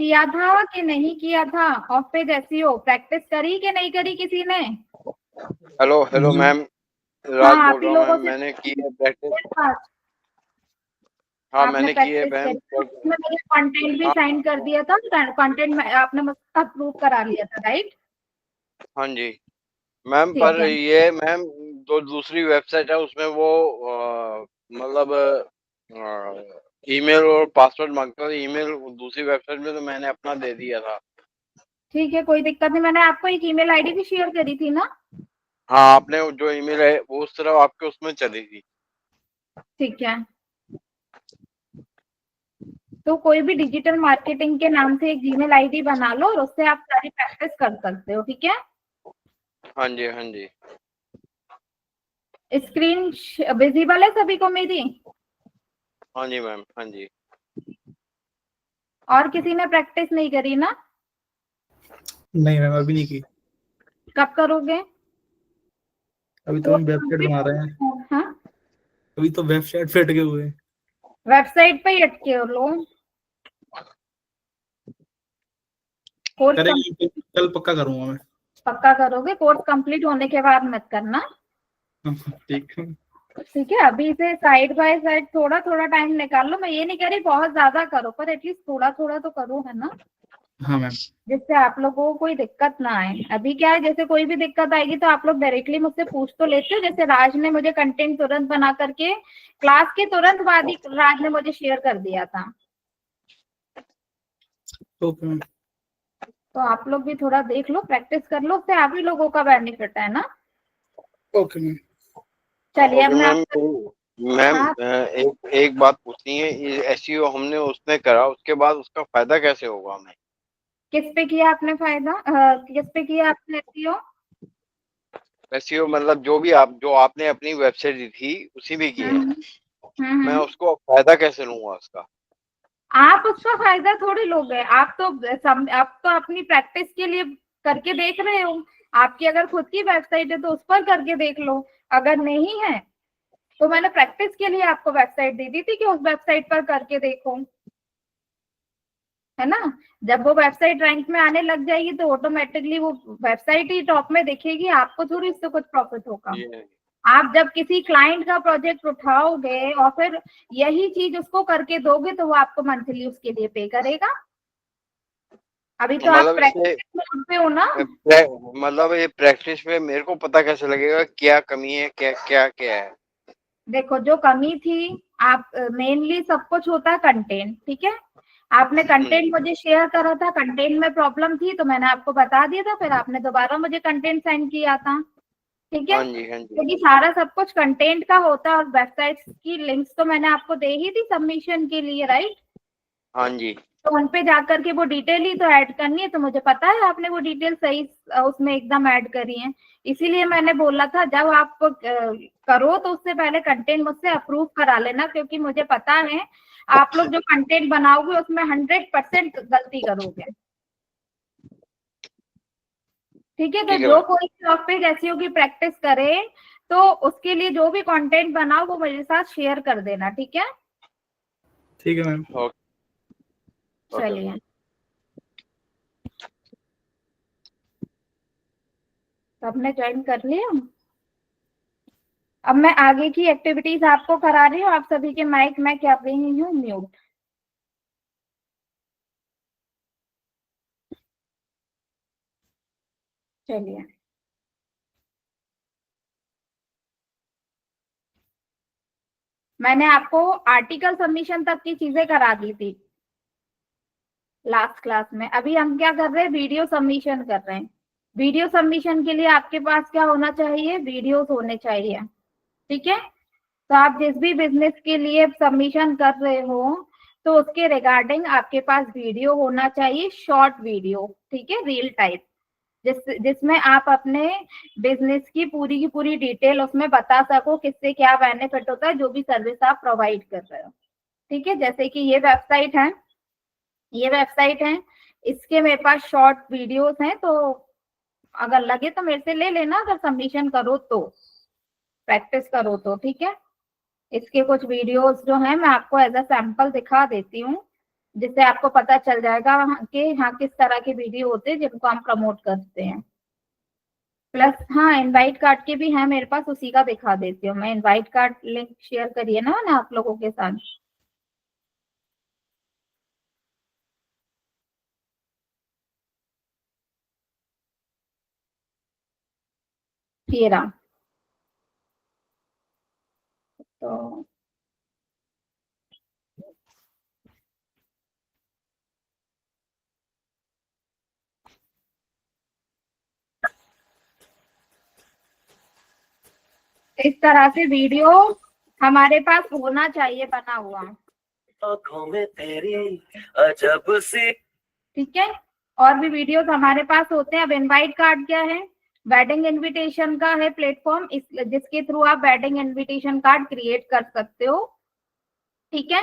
किया था कि नहीं किया था? ऑफ पेज एसईओ प्रैक्टिस करी कि नहीं करी किसी ने? हेलो हेलो मैम, राज हाँ, आप बोल ही रहा हूँ लोगों मैम। से मैंने की है प्रैक्टिस। हाँ आपने मैंने की है प्रैक्टिस मैम। करी तो उसमें मुझे कंटेंट भी हाँ साइन कर दिया था, कंटेंट में आपने मुझसे अप्रूव करा लिया था, राइट? हाँ जी मैम, ठीक पर है, ये मैम जो दूसरी वेबसाइट है उसमें वो मतलब ईमेल और पासवर्ड मांगता था। ईमेल दूसरी वेबसाइट में तो मैंने अपना दे दिया था। ठीक है, कोई दिक्कत नहीं। मैंने आपको एक ईमेल आईडी भी शेयर करी थी ना? हाँ, आपने जो ईमेल है वो उस तरफ आपके उसमें चली थी। ठीक है, तो कोई भी डिजिटल मार्केटिंग के नाम से एक जीमेल आईडी बना लो और उससे आप सारी प्रैक्टिस कर सकते हो, ठीक है? हाँ जी हाँ जी स्क्रीन विजिबल है सभी को मेरी? हाँ जी मैम, हाँ जी। और किसी ने प्रैक्टिस नहीं करी ना? नहीं मैम, अभी नहीं की। कब करोगे? अभी तो हम वेबसाइट बना रहे हैं। हाँ, अभी तो वेबसाइट पे अटके हुए हैं। वेबसाइट पे ही अटके हो लोग। कोर्स करेंगे, कल पक्का करूंगा मैं। पक्का करोगे? कोर्स कंप्लीट होने के बाद मत करना, ठीक है। ठीक है? अभी से साइड बाय साइड थोड़ा थोड़ा टाइम निकाल लो। मैं ये नहीं कह रही बहुत ज्यादा करो, पर एटलीस्ट थोड़ा थोड़ा तो करो, है ना? हाँ मैम। जिससे आप लोगों को कोई दिक्कत ना आए। अभी क्या है, जैसे कोई भी दिक्कत आएगी तो आप लोग डायरेक्टली मुझसे पूछ तो लेते हो। जैसे राज ने मुझे कंटेंट तुरंत बना करके क्लास के तुरंत बाद ही राज ने मुझे शेयर कर दिया था। Okay ma'am. तो आप लोग भी थोड़ा देख लो, प्रैक्टिस कर लो, उससे आप ही लोगों का बेनिफिट है ना। Okay ma'am. चलिए, अब ओके मैं मैम। आपसे मैम हाँ, एक एक बात पूछनी है। ये एसईओ हमने उसमें करा, उसके बाद उसका फायदा कैसे होगा हमें? किस पे किया आपने फायदा, किस पे किया आपने एसईओ? एसईओ मतलब जो आपने अपनी वेबसाइट दी थी उसी में की है। हम्म मैं हम्म। उसको फायदा कैसे लूंगा उसका? आप उसका फायदा थोड़ी लोगे। आप तो अपनी प्रैक्टिस के लिए करके देख रहे हो। आपकी अगर खुद की वेबसाइट है तो उस पर करके देख लो। अगर नहीं है तो मैंने प्रैक्टिस के लिए आपको वेबसाइट दे दी थी कि उस वेबसाइट पर करके देखो, है ना? जब वो वेबसाइट रैंक में आने लग जाएगी तो ऑटोमेटिकली वो वेबसाइट ही टॉप में दिखेगी, आपको थोड़ी इससे कुछ प्रॉफिट होगा। जी आप जब किसी क्लाइंट का प्रोजेक्ट उठाओगे और फिर यही चीज उसको करके दोगे तो वो आपको मंथली उसके लिए पे करेगा। अभी तो आप मतलब इससे प्रैक्टिस मोड पे हो ना। मतलब ये प्रैक्टिस में मेरे को पता कैसे लगेगा क्या कमी है, क्या क्या क्या है? देखो, जो कमी थी, आप मेनली सब कुछ होता है कंटेंट, ठीक है? आपने कंटेंट मुझे शेयर करा था, कंटेंट में प्रॉब्लम थी तो मैंने आपको बता दिया था, फिर आपने दोबारा मुझे कंटेंट सेंड किया था, ठीक है? हाँ जी हाँ जी क्योंकि सारा सब कुछ कंटेंट का होता है और वेबसाइट की लिंक्स तो मैंने आपको दे ही थी सबमिशन के लिए, राइट? हाँ जी। तो उन पे जाकर के वो डिटेल ही तो ऐड करनी है, तो मुझे पता है आपने वो डिटेल सही उसमें एकदम ऐड करी है। इसीलिए मैंने बोला था जब आप करो तो उससे पहले कंटेंट मुझसे अप्रूव करा लेना, क्योंकि मुझे पता है आप लोग जो कंटेंट बनाओगे उसमें 100% गलती करोगे, ठीक है? तो ठीक है जो मैम। कोई टॉप पेज एसईओ की प्रैक्टिस करे तो उसके लिए जो भी कंटेंट बनाओ वो मेरे साथ शेयर कर देना, ठीक है? ठीक है मैम। Okay ma'am. चलिए, सबने ज्वाइन कर लिया। अब मैं आगे की एक्टिविटीज आपको करा रही हूँ। आप सभी के माइक मैं क्या रही हूँ म्यूट। चलिए, मैंने आपको आर्टिकल सबमिशन तक की चीजें करा दी थी लास्ट क्लास में। अभी हम क्या कर रहे हैं, वीडियो सबमिशन कर रहे हैं। वीडियो सबमिशन के लिए आपके पास क्या होना चाहिए, वीडियोस होने चाहिए, ठीक है? तो आप जिस भी बिजनेस के लिए सबमिशन कर रहे हो तो उसके रिगार्डिंग आपके पास वीडियो होना चाहिए, शॉर्ट वीडियो, ठीक है, रील टाइप, जिसमें आप अपने बिजनेस की पूरी डिटेल उसमें बता सको, किससे क्या बेनिफिट होता है, जो भी सर्विस आप प्रोवाइड कर रहे हो, ठीक है? जैसे कि ये वेबसाइट है, इसके मेरे पास शॉर्ट वीडियोस हैं, तो अगर लगे तो मेरे से ले लेना, अगर सबमिशन करो तो, प्रैक्टिस करो तो, ठीक है? इसके कुछ वीडियोस जो हैं मैं आपको एज अ सैंपल दिखा देती हूँ। जिससे आपको पता चल जाएगा कि हाँ किस तरह के वीडियो होते हैं जिनको हम प्रमोट करते हैं। प्लस हाँ इनवाइट कार्ड के भी हैं मेरे पास, उसी का दिखा देती हूँ मैं। इनवाइट कार्ड लिंक शेयर करिए ना मैंने आप लोगों के साथ। ये रहा। तो इस तरह से वीडियो हमारे पास होना चाहिए बना हुआ, आँखों में तेरी अजब सी। ठीक है। और भी वीडियोस हमारे पास होते हैं। अब इनवाइट कार्ड क्या है? वेडिंग इनविटेशन का है प्लेटफॉर्म, जिसके थ्रू आप वेडिंग इनविटेशन कार्ड क्रिएट कर सकते हो, ठीक है,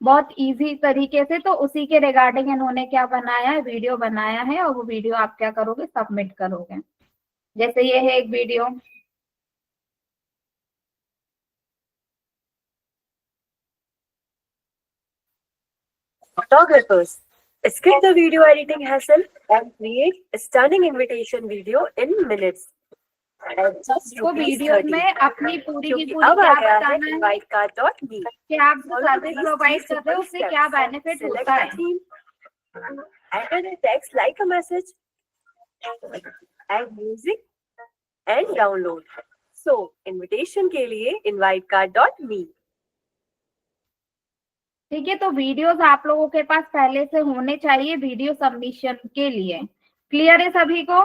बहुत इजी तरीके से। तो उसी के रिगार्डिंग इन्होंने क्या बनाया है, वीडियो बनाया है, और वो वीडियो आप क्या करोगे, सबमिट करोगे। जैसे ये है एक video, Photographers, skip the video editing hassle and create a stunning invitation video in minutes. And just वो rupees वीडियो 30. में अपनी पूरी की क्योंकि पूरी अब आ क्या गया है बताना है invitecard.me. कि आप जो सर्विस प्रोवाइड कर रहे हो उससे क्या बेनिफिट Select होता a है। theme, enter a text like a message, add music and download. So, invitation के लिए invitecard.me. ठीक है, तो वीडियोस आप लोगों के पास पहले से होने चाहिए वीडियो सबमिशन के लिए। क्लियर है सभी को?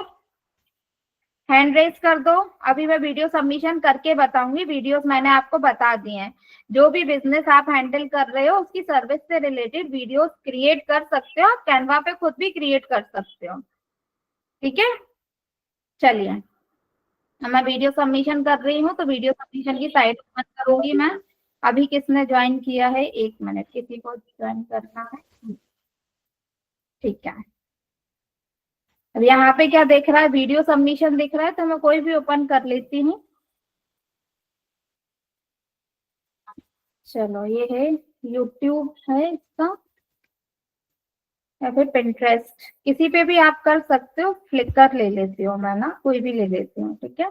हैंड रेज कर दो। अभी मैं वीडियो सबमिशन करके बताऊंगी। वीडियोस मैंने आपको बता दिए हैं। जो भी बिजनेस आप हैंडल कर रहे हो उसकी सर्विस से रिलेटेड वीडियोस क्रिएट कर सकते हो, आप कैनवा पे खुद भी क्रिएट कर सकते हो, ठीक है। चलिए, अब मैं वीडियो सबमिशन कर रही हूँ, तो वीडियो सबमिशन की साइट ओपन करूंगी मैं। अभी किसने ज्वाइन किया है? 1 मिनट, किसी को ज्वाइन करना है, ठीक है। अब यहाँ पे क्या देख रहा है, वीडियो सबमिशन दिख रहा है, तो मैं कोई भी ओपन कर लेती हूँ। चलो, ये है यूट्यूब है इसका, या फिर पिंटरेस्ट, किसी पे भी आप कर सकते हो। फ्लिकर ले लेती हूँ मैं ना, कोई भी ले लेती हूँ, ठीक है।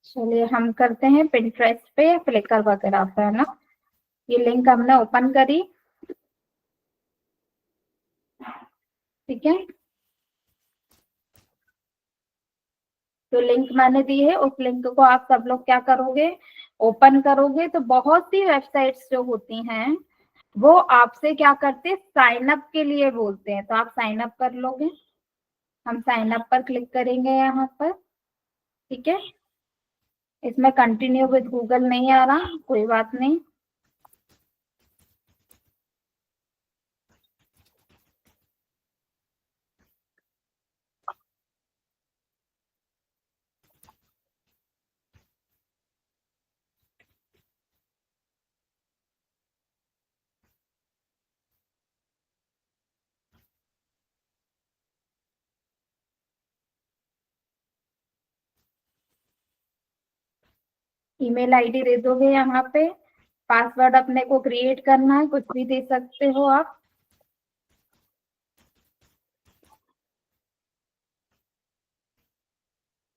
चलिए, हम करते हैं पिंटरेस्ट पे या फ्लिकर वगैरह पे, है ना। ये लिंक हमने ओपन करी, ठीक है। जो लिंक मैंने दी है उस लिंक को आप सब लोग क्या करोगे, ओपन करोगे। तो बहुत सी वेबसाइट्स जो होती हैं वो आपसे क्या करते हैं, साइन अप के लिए बोलते हैं, तो आप साइन अप कर लोगे। हम साइन अप पर क्लिक करेंगे यहाँ पर, ठीक है। इसमें कंटिन्यू विद गूगल नहीं आ रहा, कोई बात नहीं। ईमेल आईडी दे दोगे यहाँ पे, पासवर्ड अपने को क्रिएट करना है, कुछ भी दे सकते हो आप।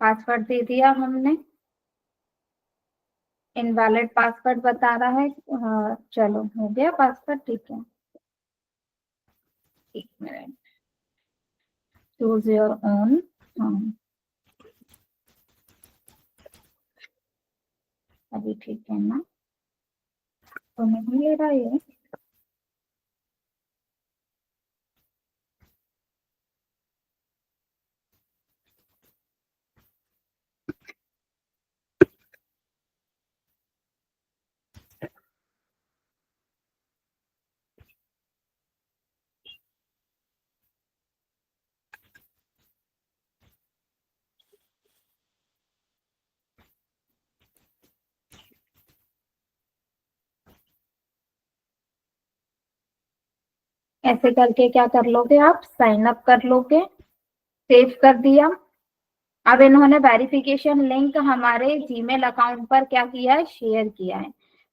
पासवर्ड दे दिया हमने। इनवैलिड पासवर्ड बता रहा है। चलो हो गया पासवर्ड, ठीक है। एक मिनट, चूज योर ओन। अभी ठीक है ना? तो नहीं ले रहा ये। ऐसे करके क्या कर लोगे आप, साइन अप कर लोगे। सेव कर दिया। अब इन्होंने वेरिफिकेशन लिंक हमारे जीमेल अकाउंट पर क्या किया है, शेयर किया है।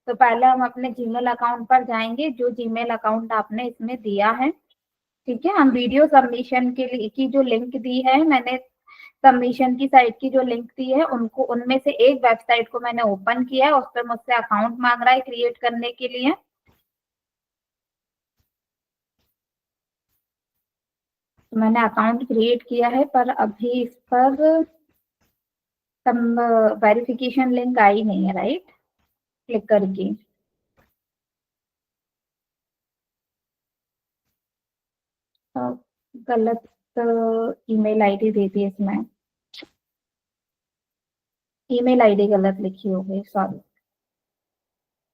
तो पहले हम अपने जीमेल अकाउंट पर जाएंगे, जो जीमेल अकाउंट आपने इसमें दिया है। ठीक है, हम वीडियो सबमिशन के लिए की जो लिंक दी है मैंने, सबमिशन की साइट की जो लिंक दी है, उनको उनमें से एक वेबसाइट को मैंने ओपन किया है। उस पर मुझसे अकाउंट मांग रहा है क्रिएट करने के लिए। तो मैंने अकाउंट क्रिएट किया है, पर अभी इस पर वेरिफिकेशन लिंक आई नहीं है, राइट? क्लिक करके गलत ईमेल आईडी दे दी इसमें, ईमेल आईडी गलत लिखी हो गई, सॉरी।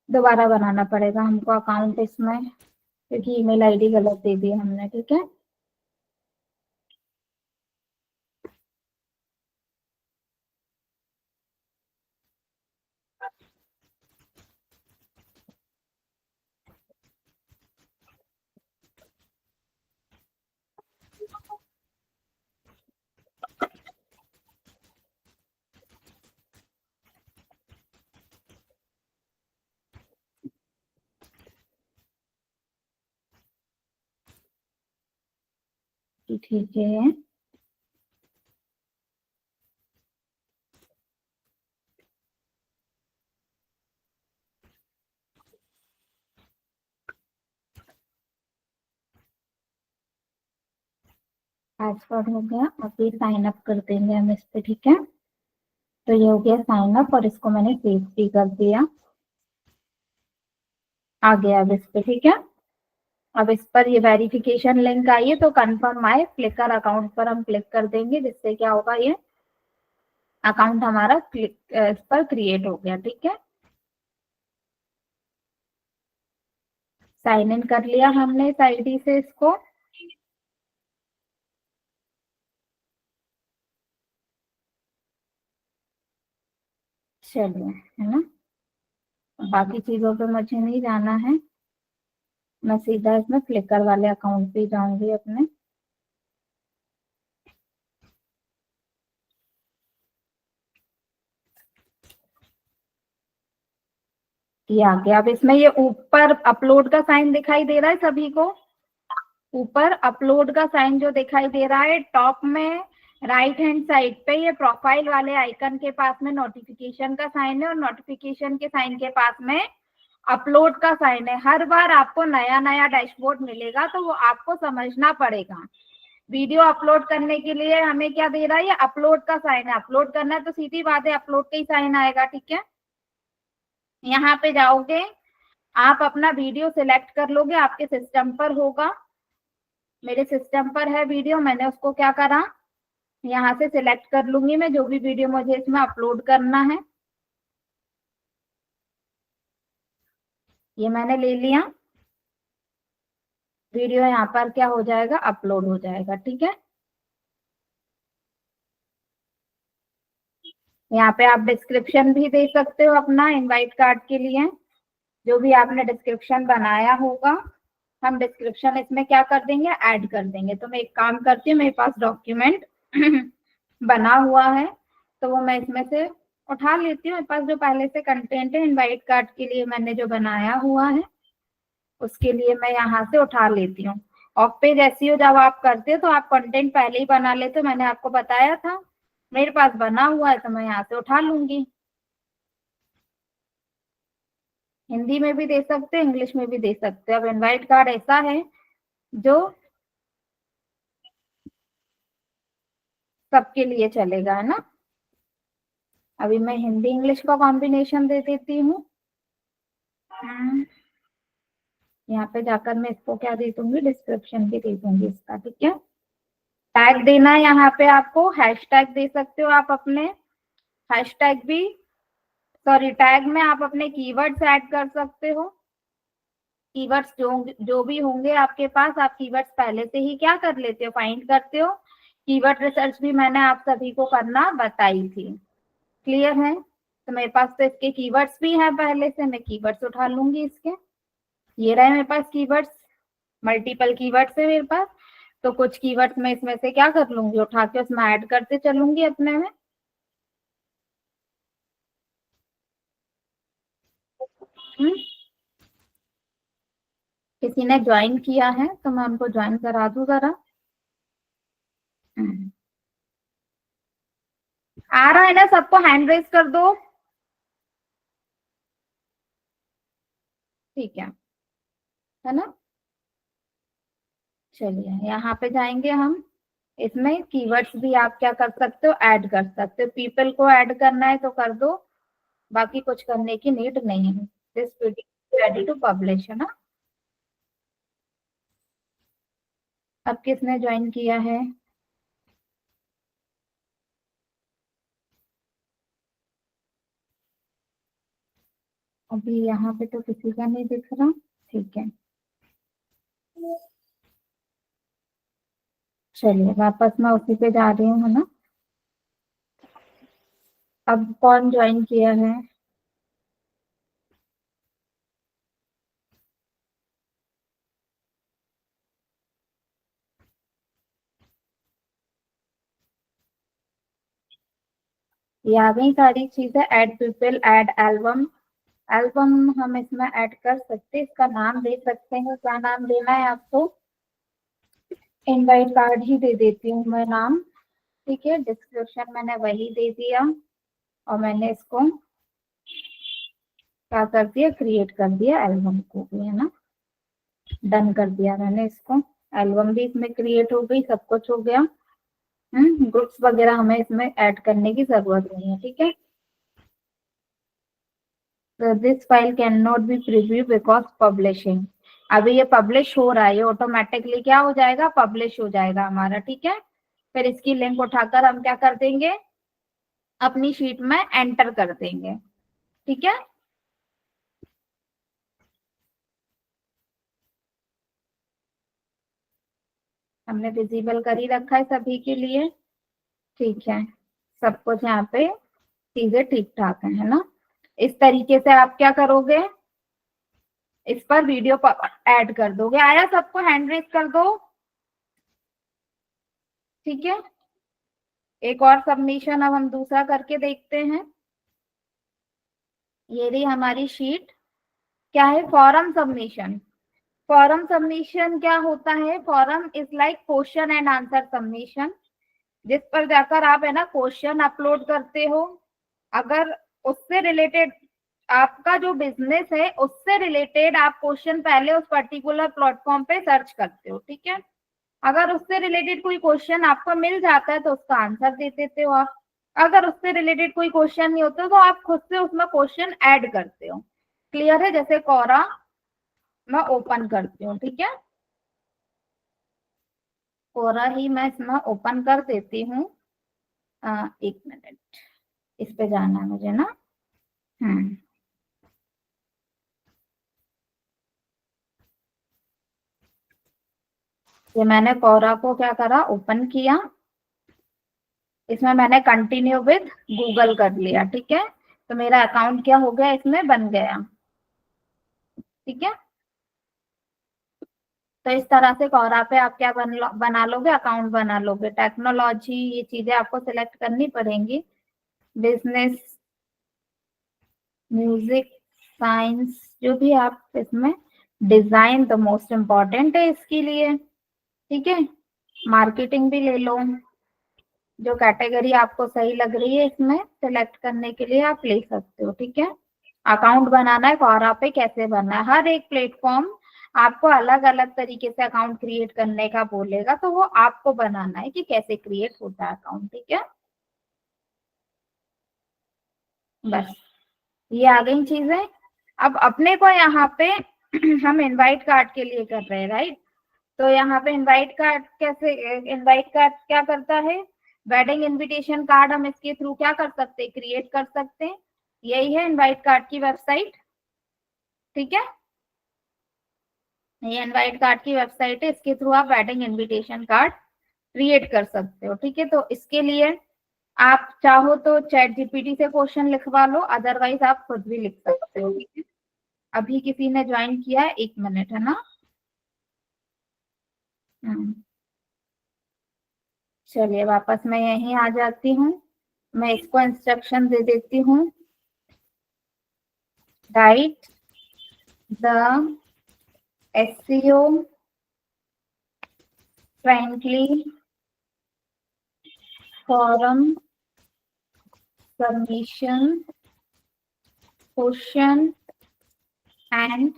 दोबारा बनाना पड़ेगा हमको अकाउंट इसमें, क्योंकि ईमेल आईडी गलत दे दी हमने। ठीक है, ठीक है। पासवर्ड हो गया, अभी साइन अप कर देंगे हम इस पे। ठीक है, तो ये हो गया साइन अप, और इसको मैंने सेव भी कर दिया। आ गया अब इस पे। ठीक है, अब इस पर ये वेरिफिकेशन लिंक आई है, तो कंफर्म माय फ्लिकर अकाउंट पर हम क्लिक कर देंगे, जिससे क्या होगा, ये अकाउंट हमारा इस पर क्रिएट हो गया। ठीक है, साइन इन कर लिया हमने इस आईडी से इसको। चलिए, है ना? बाकी चीजों पे मुझे नहीं जाना है, मैं सीधा इसमें फ्लिकर वाले अकाउंट पे जाऊंगी अपने। ये आ गया। अब इसमें ये ऊपर अपलोड का साइन दिखाई दे रहा है सभी को। ऊपर अपलोड का साइन जो दिखाई दे रहा है, टॉप में राइट हैंड साइड पे ये प्रोफाइल वाले आइकन के पास में नोटिफिकेशन का साइन है, और नोटिफिकेशन के साइन के पास में अपलोड का साइन है। हर बार आपको नया नया डैशबोर्ड मिलेगा, तो वो आपको समझना पड़ेगा। वीडियो अपलोड करने के लिए हमें क्या दे रहा है, ये अपलोड का साइन है। अपलोड करना है तो सीधी बात है, अपलोड का ही साइन आएगा। ठीक है, यहाँ पे जाओगे, आप अपना वीडियो सिलेक्ट कर लोगे, आपके सिस्टम पर होगा। मेरे सिस्टम पर है वीडियो, मैंने उसको क्या करा, यहाँ से सिलेक्ट कर लूंगी मैं जो भी वीडियो मुझे इसमें अपलोड करना है। ये मैंने ले लिया, वीडियो यहाँ पर क्या हो जाएगा, अपलोड हो जाएगा। ठीक है, यहाँ पे आप डिस्क्रिप्शन भी दे सकते हो अपना इनवाइट कार्ड के लिए, जो भी आपने डिस्क्रिप्शन बनाया होगा। हम डिस्क्रिप्शन इसमें क्या कर देंगे, ऐड कर देंगे। तो मैं एक काम करती हूँ, मेरे पास डॉक्यूमेंट बना हुआ है, तो वो मैं इसमें से उठा लेती हूँ। मेरे पास जो पहले से कंटेंट है इनवाइट कार्ड के लिए मैंने जो बनाया हुआ है, उसके लिए मैं यहाँ से उठा लेती हूँ। ऑफ पेज एसईओ जब आप करते हो तो आप कंटेंट पहले ही बना लेते हो, मैंने आपको बताया था। मेरे पास बना हुआ है तो मैं यहाँ से उठा लूंगी। हिंदी में भी दे सकते हो, इंग्लिश में भी दे सकते हो। अब इनवाइट कार्ड ऐसा है जो सबके लिए चलेगा, है ना। अभी मैं हिंदी इंग्लिश का कॉम्बिनेशन दे देती हूँ। यहाँ पे जाकर मैं इसको क्या दे दूंगी, डिस्क्रिप्शन भी दे दूंगी इसका, ठीक है। टैग देना है यहाँ पे आपको, हैशटैग दे सकते हो आप अपने, हैशटैग भी, सॉरी टैग में आप अपने कीवर्ड्स ऐड कर सकते हो। कीवर्ड्स जो भी होंगे आपके पास, आप कीवर्ड्स पहले से ही क्या कर लेते हो, फाइंड करते हो। कीवर्ड रिसर्च भी मैंने आप सभी को करना बताई थी, क्लियर है। तो मेरे पास तो इसके कीवर्ड्स भी हैं पहले से, मैं कीवर्ड्स उठा लूंगी इसके। ये रहे मेरे पास कीवर्ड्स, मल्टीपल कीवर्ड्स है मेरे पास। तो कुछ कीवर्ड्स मैं इसमें से क्या कर लूंगी, उठा के उसमें ऐड करते चलूंगी अपने में। किसी ने ज्वाइन किया है तो मैं उनको ज्वाइन करा दूं जरा। आ रहा है ना सबको, हैंड रेज कर दो, ठीक है ना। चलिए यहाँ पे जाएंगे हम, इसमें कीवर्ड्स भी आप क्या कर सकते हो, ऐड कर सकते हो। पीपल को ऐड करना है तो कर दो, बाकी कुछ करने की नीड नहीं है। This video ready to publish, है ना। अब किसने ज्वाइन किया है, अभी यहाँ पे तो किसी का नहीं दिख रहा, ठीक है। चलिए वापस मैं उसी पे जा रही हूँ, है ना। अब कौन ज्वाइन किया है, ये आ गई सारी चीजें। Add people, add album, album हम इसमें ऐड कर सकते हैं। इसका नाम दे सकते हैं, क्या नाम देना है आपको, इनवाइट कार्ड ही दे देती हूँ मैं नाम, ठीक है। डिस्क्रिप्शन मैंने वही दे दिया और मैंने इसको क्या कर दिया, क्रिएट कर दिया एल्बम को भी, है ना। डन कर दिया मैंने इसको, एल्बम भी इसमें क्रिएट हो गई, सब कुछ हो गया। ग्रुप्स वगैरह हमें इसमें ऐड करने की जरूरत नहीं है, ठीक है। This file can not be preview because publishing, अभी ये पब्लिश हो रहा है, ये ऑटोमेटिकली क्या हो जाएगा, पब्लिश हो जाएगा हमारा, ठीक है। फिर इसकी लिंक उठाकर हम क्या कर देंगे, अपनी शीट में एंटर कर देंगे, ठीक है। हमने विजिबल कर ही रखा है सभी के लिए, ठीक है। सब कुछ यहाँ पे चीजें ठीक ठाक है ना। इस तरीके से आप क्या करोगे, इस पर वीडियो ऐड कर दोगे। आया सबको, हैंड रेज कर दो, ठीक है। एक और सबमिशन अब हम दूसरा करके देखते हैं। ये रही हमारी शीट, क्या है, फॉरम सबमिशन। फॉरम सबमिशन क्या होता है, forum is like question and answer submission, जिस पर जाकर आप है ना क्वेश्चन अपलोड करते हो। अगर उससे रिलेटेड आपका जो बिजनेस है उससे रिलेटेड आप क्वेश्चन पहले उस पर्टिकुलर प्लेटफॉर्म पे सर्च करते हो, ठीक है। अगर उससे रिलेटेड कोई क्वेश्चन आपको मिल जाता है तो उसका आंसर दे देते हो आप। अगर उससे रिलेटेड कोई क्वेश्चन नहीं होता तो आप खुद से उसमें क्वेश्चन ऐड करते हो, क्लियर है। जैसे कोरा मैं ओपन करती हूँ, ठीक है। कोरा ही मैं इसमें ओपन कर देती हूँ। 1 मिनट, इस पे जाना है मुझे ना। ये मैंने कोरा को क्या करा, ओपन किया। इसमें मैंने कंटिन्यू विद गूगल कर लिया, ठीक है। तो मेरा अकाउंट क्या हो गया, इसमें बन गया, ठीक है। तो इस तरह से कोरा पे आप क्या बना लोगे, अकाउंट बना लोगे। टेक्नोलॉजी, ये चीजें आपको सिलेक्ट करनी पड़ेंगी। बिजनेस, म्यूजिक, साइंस, जो भी आप इसमें, डिजाइन तो मोस्ट इम्पॉर्टेंट है इसके लिए, ठीक है। मार्केटिंग भी ले लो, जो कैटेगरी आपको सही लग रही है इसमें सिलेक्ट करने के लिए आप ले सकते हो, ठीक है। अकाउंट बनाना है क्वोरा पे कैसे बनना है। हर एक प्लेटफॉर्म आपको अलग अलग तरीके से अकाउंट क्रिएट करने का बोलेगा, तो वो आपको बनाना है कि कैसे क्रिएट होता है अकाउंट। ठीक है, बस ये आ गई चीजें। अब अपने को यहाँ पे हम इनवाइट कार्ड के लिए कर रहे हैं, राइट। तो यहाँ पे इनवाइट कार्ड कैसे, इनवाइट कार्ड क्या करता है, वेडिंग इनविटेशन कार्ड हम इसके थ्रू क्या कर सकते हैं, क्रिएट कर सकते हैं। यही है इनवाइट कार्ड की वेबसाइट। ठीक है, ये इनवाइट कार्ड की वेबसाइट है, इसके थ्रू आप वेडिंग इनविटेशन कार्ड क्रिएट कर सकते हो। ठीक है, तो इसके लिए आप चाहो तो चैट जीपीटी से क्वेश्चन लिखवा लो, अदरवाइज आप खुद भी लिख सकते हो। ठीक है, अभी किसी ने ज्वाइन किया है, 1 मिनट है ना। चलिए वापस मैं यहीं आ जाती हूँ, मैं इसको इंस्ट्रक्शन दे देती हूँ। Right the SEO friendly forum submission question and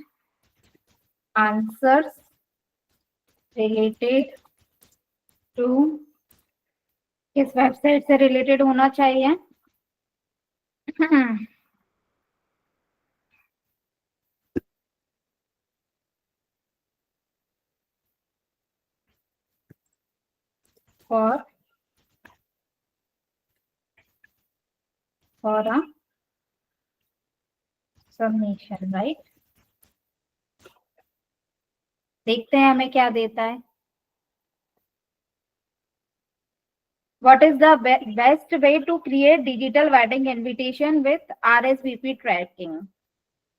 answers related to, किस वेबसाइट से रिलेटेड होना चाहिए for a submission, राइट। देखते हैं हमें क्या देता है। What is the best way to create digital wedding invitation with RSVP tracking?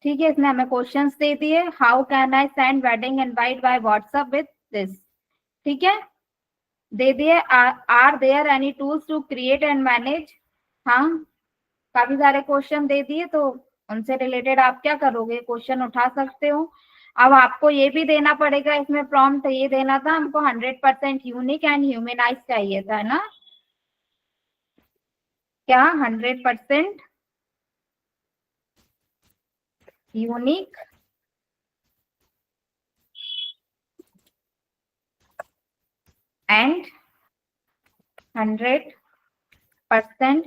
ठीक है, इसने हमें क्वेश्चंस दे दिए। How can I send wedding invite by WhatsApp with this, ठीक है, दे दिए। Are there any tools to create and manage, हाँ काफी सारे क्वेश्चन दे दिए, तो उनसे रिलेटेड आप क्या करोगे, क्वेश्चन उठा सकते हो। अब आपको ये भी देना पड़ेगा, इसमें प्रॉम्प्ट ये देना था हमको 100% यूनिक एंड ह्यूमनाइज चाहिए था, है ना। क्या 100% unique and 100%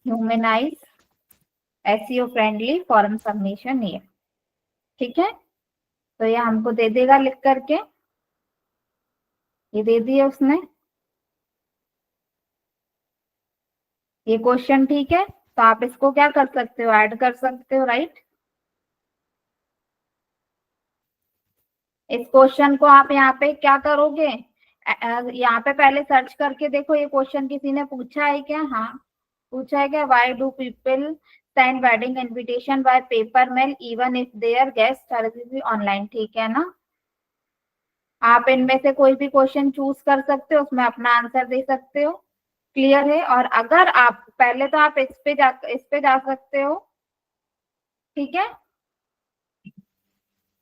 humanise SEO friendly form submission ये, ठीक है। तो ये हमको दे देगा लिख करके, ये दे दिया उसने ये क्वेश्चन, ठीक है। तो आप इसको क्या कर सकते हो, ऐड कर सकते हो, राइट। इस क्वेश्चन को आप यहाँ पे क्या करोगे, यहाँ पे पहले सर्च करके देखो ये क्वेश्चन किसी ने पूछा है क्या, हाँ पूछा है क्या। Why do people send wedding invitation by paper mail even if there guest are online, ठीक है ना। आप इनमें से कोई भी क्वेश्चन चूज कर सकते हो, उसमें अपना आंसर दे सकते हो, क्लियर है। और अगर आप पहले तो आप इस पे जा सकते हो, ठीक है।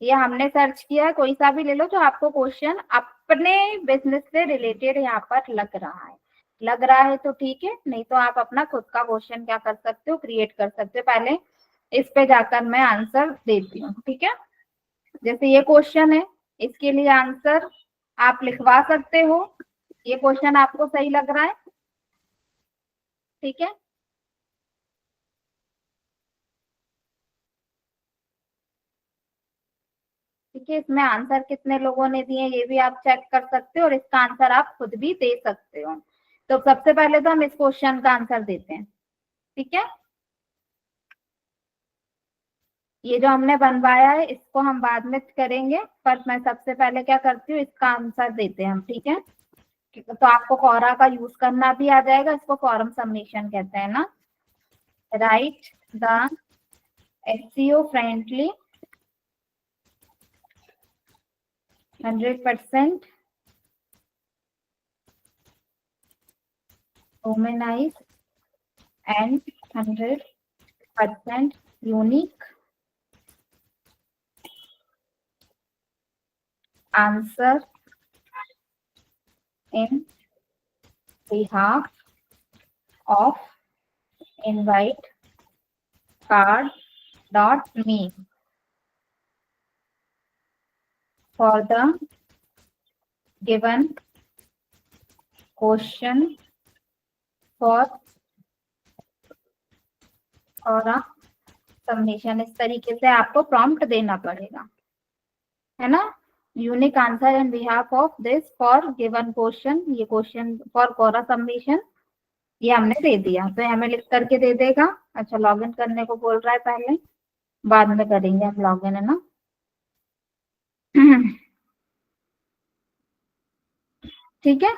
ये हमने सर्च किया है, कोई सा भी ले लो जो आपको क्वेश्चन अपने बिजनेस से रिलेटेड यहाँ पर लग रहा है तो ठीक है, नहीं तो आप अपना खुद का क्वेश्चन क्या कर सकते हो, क्रिएट कर सकते हो। पहले इस पे जाकर मैं आंसर देती हूँ, ठीक है। जैसे ये क्वेश्चन है, इसके लिए आंसर आप लिखवा सकते हो। ये क्वेश्चन आपको सही लग रहा है, ठीक है। ठीक है, इसमें आंसर कितने लोगों ने दिए ये भी आप चेक कर सकते हो, और इसका आंसर आप खुद भी दे सकते हो। तो सबसे पहले तो हम इस क्वेश्चन का आंसर देते हैं, ठीक है। ये जो हमने बनवाया है इसको हम बाद में करेंगे, पर मैं सबसे पहले क्या करती हूँ, इसका आंसर देते हैं हम, ठीक है। तो आपको क्वोरा का यूज करना भी आ जाएगा, इसको फॉर्म सबमिशन कहते हैं ना। Right the SEO friendly 100% humanise and 100% unique answer in behalf of invite card .me for the given question for और सबमिशन। इस तरीके से आपको प्रॉम्प्ट देना पड़ेगा, है ना। Unique answer in behalf of this for given question, ये क्वेश्चन फॉर कोरा सबमिशन ये हमने दे दिया, तो हमें लिख करके दे देगा। अच्छा, लॉगिन करने को बोल रहा है, पहले बाद में करेंगे हम लॉगिन, है ना। ठीक है,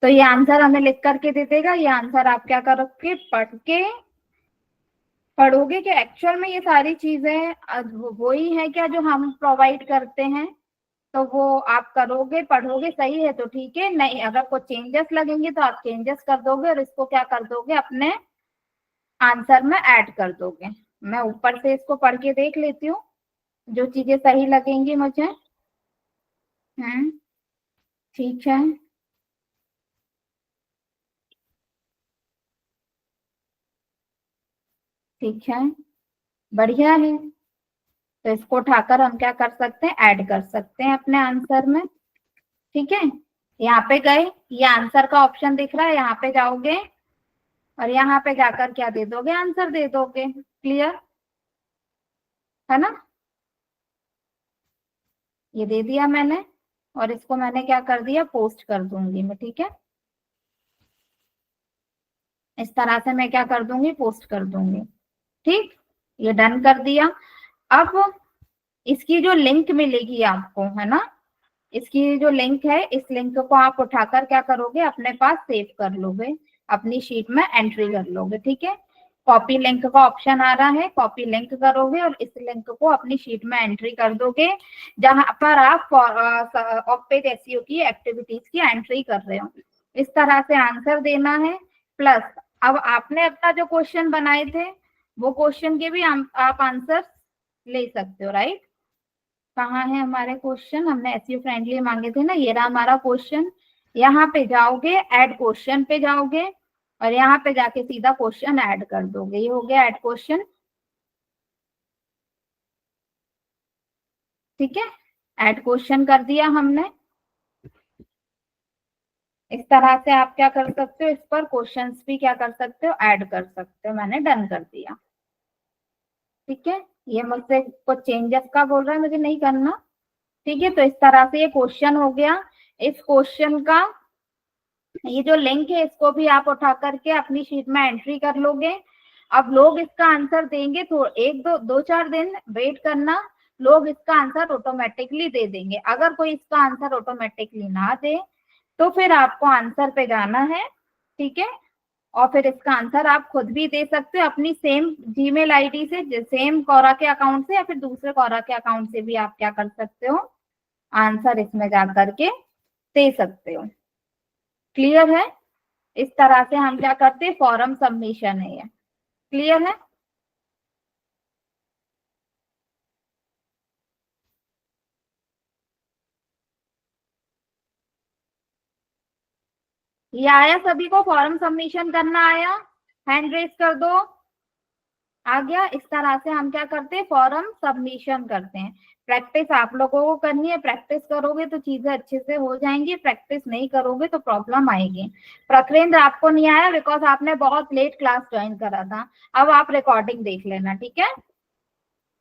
तो ये आंसर हमें लिख करके दे देगा। ये आंसर आप क्या करोगे, पढ़ोगे कि एक्चुअल में ये सारी चीजें वही है क्या जो हम प्रोवाइड करते हैं, तो वो आप करोगे, पढ़ोगे, सही है तो ठीक है, नहीं अगर कुछ चेंजेस लगेंगे तो आप चेंजेस कर दोगे और इसको क्या कर दोगे, अपने आंसर में ऐड कर दोगे। मैं ऊपर से इसको पढ़ के देख लेती हूँ, जो चीजें सही लगेंगी मुझे। ठीक है, ठीक है, बढ़िया है। तो इसको उठाकर हम क्या कर सकते हैं, ऐड कर सकते हैं अपने आंसर में। ठीक है, यहाँ पे गए, ये आंसर का ऑप्शन दिख रहा है, यहाँ पे जाओगे और यहाँ पे जाकर क्या दे दोगे, आंसर दे दोगे। क्लियर है ना, ये दे दिया मैंने और इसको मैंने क्या कर दिया, पोस्ट कर दूंगी मैं। ठीक है, इस तरह से मैं क्या कर दूंगी, पोस्ट कर दूंगी। ठीक, ये डन कर दिया। अब इसकी जो लिंक मिलेगी आपको, है ना, इसकी जो लिंक है, इस लिंक को आप उठाकर क्या करोगे, अपने पास सेव कर लोगे, अपनी शीट में एंट्री कर लोगे। ठीक है, कॉपी लिंक का ऑप्शन आ रहा है, कॉपी लिंक करोगे और इस लिंक को अपनी शीट में एंट्री कर दोगे, जहां पर आप ऑफ पेज एसईओ की एक्टिविटीज की एंट्री कर रहे हो। इस तरह से आंसर देना है। प्लस अब आपने अपना जो क्वेश्चन बनाए थे वो क्वेश्चन के भी आप आंसर ले सकते हो, राइट। कहाँ है हमारे क्वेश्चन, हमने एसईओ फ्रेंडली मांगे थे ना, ये रहा हमारा क्वेश्चन। यहाँ पे जाओगे, ऐड क्वेश्चन पे जाओगे और यहाँ पे जाके सीधा क्वेश्चन ऐड कर दोगे। ये हो गया ऐड क्वेश्चन। ठीक है, ऐड क्वेश्चन कर दिया हमने। इस तरह से आप क्या कर सकते हो, इस पर क्वेश्चंस भी क्या कर सकते हो, ऐड कर सकते हो। मैंने डन कर दिया। ठीक है, ये मुझसे कुछ चेंजेस का बोल रहा है, मुझे नहीं करना। ठीक है, तो इस तरह से ये क्वेश्चन हो गया। इस क्वेश्चन का ये जो लिंक है इसको भी आप उठा करके अपनी शीट में एंट्री कर लोगे। अब लोग इसका आंसर देंगे, तो एक दो चार दिन वेट करना, लोग इसका आंसर ऑटोमेटिकली दे देंगे। अगर कोई इसका आंसर ऑटोमेटिकली ना दे तो फिर आपको आंसर पे जाना है। ठीक है, और फिर इसका आंसर आप खुद भी दे सकते हो अपनी सेम जीमेल आईडी से, सेम कोरा के अकाउंट से या फिर दूसरे कोरा के अकाउंट से भी आप क्या कर सकते हो, आंसर इसमें जा करके दे सकते हो। क्लियर है, इस तरह से हम क्या करते हैं, फॉर्म सबमिशन है ये। क्लियर है, ये आया सभी को, फॉर्म सबमिशन करना आया, हैंड रेज कर दो। आ गया। इस तरह से हम क्या करते हैं, फॉर्म सबमिशन करते हैं। प्रैक्टिस आप लोगों को करनी है, प्रैक्टिस करोगे तो चीजें अच्छे से हो जाएंगी, प्रैक्टिस नहीं करोगे तो प्रॉब्लम आएगी। प्रकृेंद्र आपको नहीं आया बिकॉज आपने बहुत लेट क्लास ज्वाइन करा था। अब आप रिकॉर्डिंग देख लेना, ठीक है।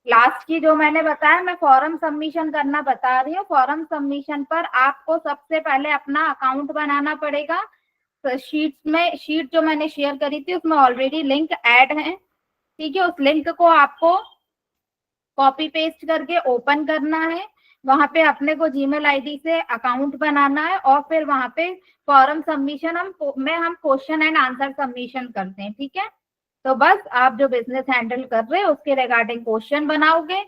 लास्ट की जो मैंने बताया, मैं फॉर्म सबमिशन करना बता रही हूँ। फॉर्म सबमिशन पर आपको सबसे पहले अपना अकाउंट बनाना पड़ेगा। तो शीट जो मैंने शेयर करी थी उसमें ऑलरेडी लिंक ऐड है। ठीक है, उस लिंक को आपको कॉपी पेस्ट करके ओपन करना है। वहां पे अपने को जीमेल आईडी से अकाउंट बनाना है और फिर वहां पे फॉर्म सबमिशन हम क्वेश्चन एंड आंसर सबमिशन करते हैं। ठीक है, तो बस आप जो बिजनेस हैंडल कर रहे हैं उसके रिगार्डिंग क्वेश्चन बनाओगे,